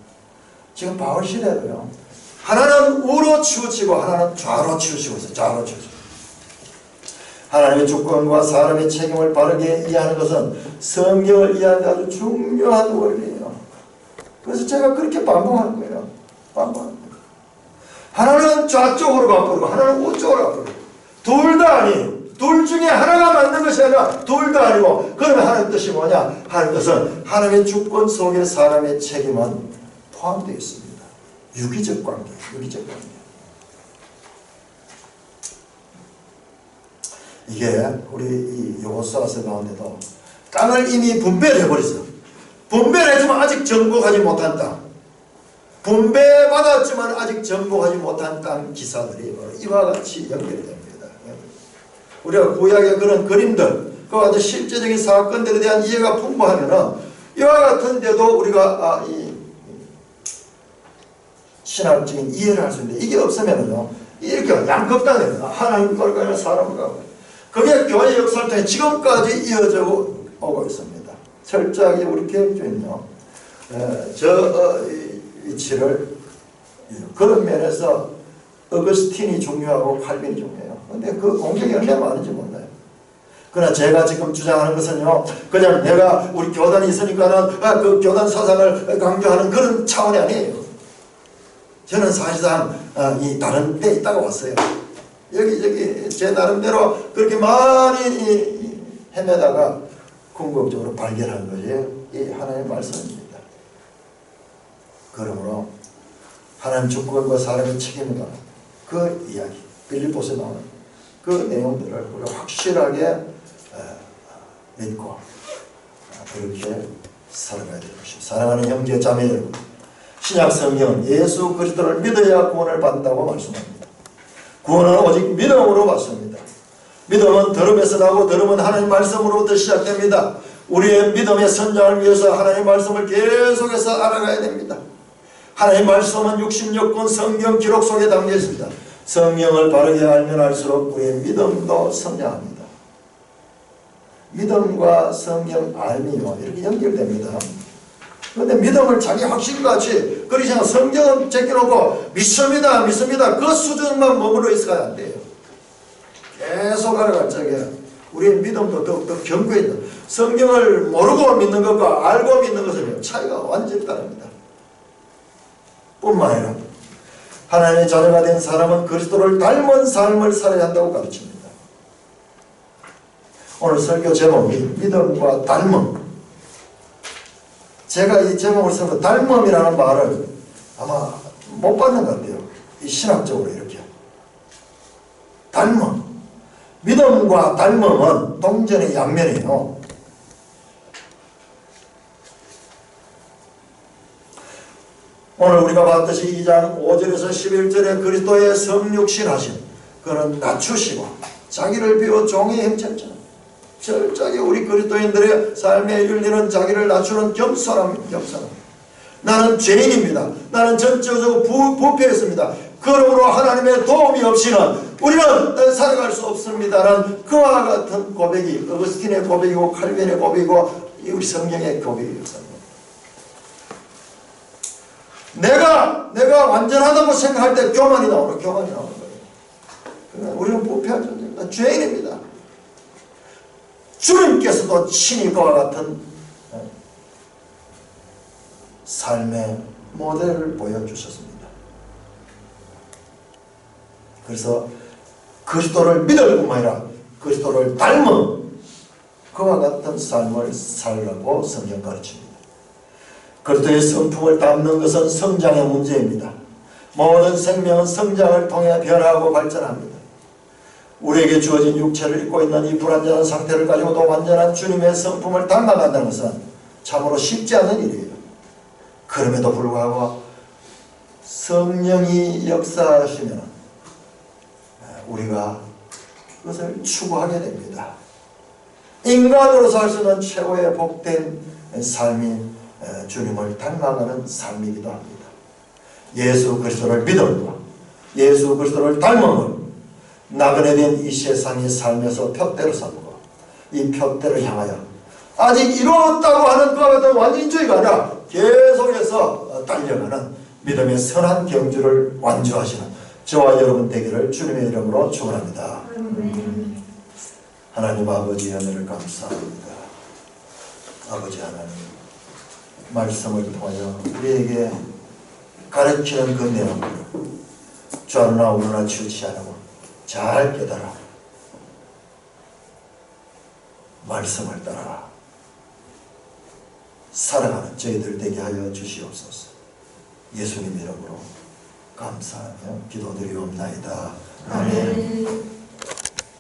지금 바울 시대로요, 하나는 우로 치우치고 하나는 좌로 치우치고 있어요. 좌로 치우치고. 하나님의 주권과 사람의 책임을 바르게 이해하는 것은 성경을 이해하는 데 아주 중요한 원리예요. 그래서 제가 그렇게 반복하는 거예요. 반복하는 거예요. 하나는 좌쪽으로 가버리고 하나는 우쪽으로 가버리고, 둘 다 아니에요. 둘 중에 하나가 맞는 것이 아니라 둘 다 아니고, 그러면 하나님의 뜻이 뭐냐? 하나님의 뜻은 하나님의 주권 속에 사람의 책임은 포함되어 있습니다. 유기적 관계, 유기적 관계. 이게 우리 이 여호수아서 가운데도 땅을 이미 분배를 해버렸어요. 분배를 했지만 아직 정복하지 못한 땅, 분배받았지만 아직 정복하지 못한 땅 기사들이 이와 같이 연결이 됩니다. 우리가 구약의 그런 그림들, 그와 같은 실제적인 사건들에 대한 이해가 풍부하면은 이와 같은데도 우리가 이 신학적인 이해를 할 수 있는데, 이게 없으면은요, 이렇게 양극단이에요. 하나님 걸까요? 사람 걸까요? 그게 교회 역사를 통해 지금까지 이어져 오고 있습니다. 철저하게 우리 교육주는요, 저 위치를 그런 면에서 어거스틴이 중요하고 칼빈이 중요해요. 근데 그 공격이 얼마나 많은지 몰라요. 그러나 제가 지금 주장하는 것은요, 그냥 내가 우리 교단이 있으니까는 그 교단 사상을 강조하는 그런 차원이 아니에요. 저는 사실상 이 다른 데 있다가 왔어요. 여기 제 나름대로 그렇게 많이 헤매다가 궁극적으로 발견한 것이 이 하나님의 말씀입니다. 그러므로 하나님 주권과 사람의 책임과 그 이야기, 빌립보서에 나오는 그 내용들을 우리가 확실하게 믿고 그렇게 살아가야 될 것입니다. 사랑하는 형제 자매 여러분, 신약 성경은 예수 그리스도를 믿어야 구원을 받는다고 말씀합니다. 구원은 오직 믿음으로 받습니다. 믿음은 들음에서 나고 들음은 하나님 말씀으로부터 시작됩니다. 우리의 믿음의 선장을 위해서 하나님 말씀을 계속해서 알아가야 됩니다. 하나님 말씀은 66권 성경 기록 속에 담겨 있습니다. 성경을 바르게 알면 알수록 우리의 믿음도 성장합니다. 믿음과 성경 알미요, 이렇게 연결됩니다. 그런데 믿음을 자기 확신같이 그렇게 생각, 성경은 제껴놓고 믿습니다 그 수준만 머물러 있어야 안 돼요. 계속 알아갈 적에 우리의 믿음도 더욱더 견고해져. 성경을 모르고 믿는 것과 알고 믿는 것은 차이가 완전히 다릅니다. 뿐만 아니라 하나님의 자녀가 된 사람은 그리스도를 닮은 삶을 살아야 한다고 가르칩니다. 오늘 설교 제목이 믿음과 닮음. 제가 이 제목을 써서 닮음이라는 말을 아마 못 받는 것 같아요. 이 신학적으로 이렇게. 닮음. 믿음과 닮음은 동전의 양면이에요. 오늘 우리가 봤듯이 2장 5절에서 11절에 그리스도의 성육신하신 그는 낮추시고 자기를 비워 종의 형체처럼 철저하게 우리 그리스도인들의 삶의 윤리는 자기를 낮추는 겸손함입니다. 나는 죄인입니다. 나는 전적으로 부패했습니다. 그러므로 하나님의 도움이 없이는 우리는 살아갈 수 없습니다라는 그와 같은 고백이 어거스틴의 고백이고 칼빈의 고백이고 우리 성경의 고백이었습니다. 내가 완전하다고 생각할 때 교만이 나오는 거예요. 그러니까 우리는 부패한 존재입니다. 죄인입니다. 주님께서도 친히 그와 같은 삶의 모델을 보여주셨습니다. 그래서 그리스도를 믿을 뿐만 아니라 그리스도를 닮은 그와 같은 삶을 살라고 성경 가르칩니다. 그리스도의 성품을 담는 것은 성장의 문제입니다. 모든 생명은 성장을 통해 변화하고 발전합니다. 우리에게 주어진 육체를 입고 있는 이 불완전한 상태를 가지고도 완전한 주님의 성품을 닮아간다는 것은 참으로 쉽지 않은 일이에요. 그럼에도 불구하고 성령이 역사하시면 우리가 그것을 추구하게 됩니다. 인간으로서 할 수 있는 최고의 복된 삶이 주님을 닮아가는 삶이기도 합니다. 예수 그리스도를 믿음과 예수 그리스도를 닮음을 나그네 된 이 세상의 삶에서 표대로 삼고 이 표대를 향하여 아직 이루었다고 하는 그와 같은 완전주의가 아니라 계속해서 달려가는 믿음의 선한 경주를 완주하시는 저와 여러분 되기를 주님의 이름으로 축원합니다. 하나님 아버지의 은혜를 감사합니다. 아버지 하나님 말씀을 통하여 우리에게 가르치는 그 내용을 좌우나 우로나 치우치 않고 잘 깨달아 말씀을 따라 살아가는 저희들 되게 하여 주시옵소서. 예수님 이름으로 감사하며 기도드리옵나이다. 아멘.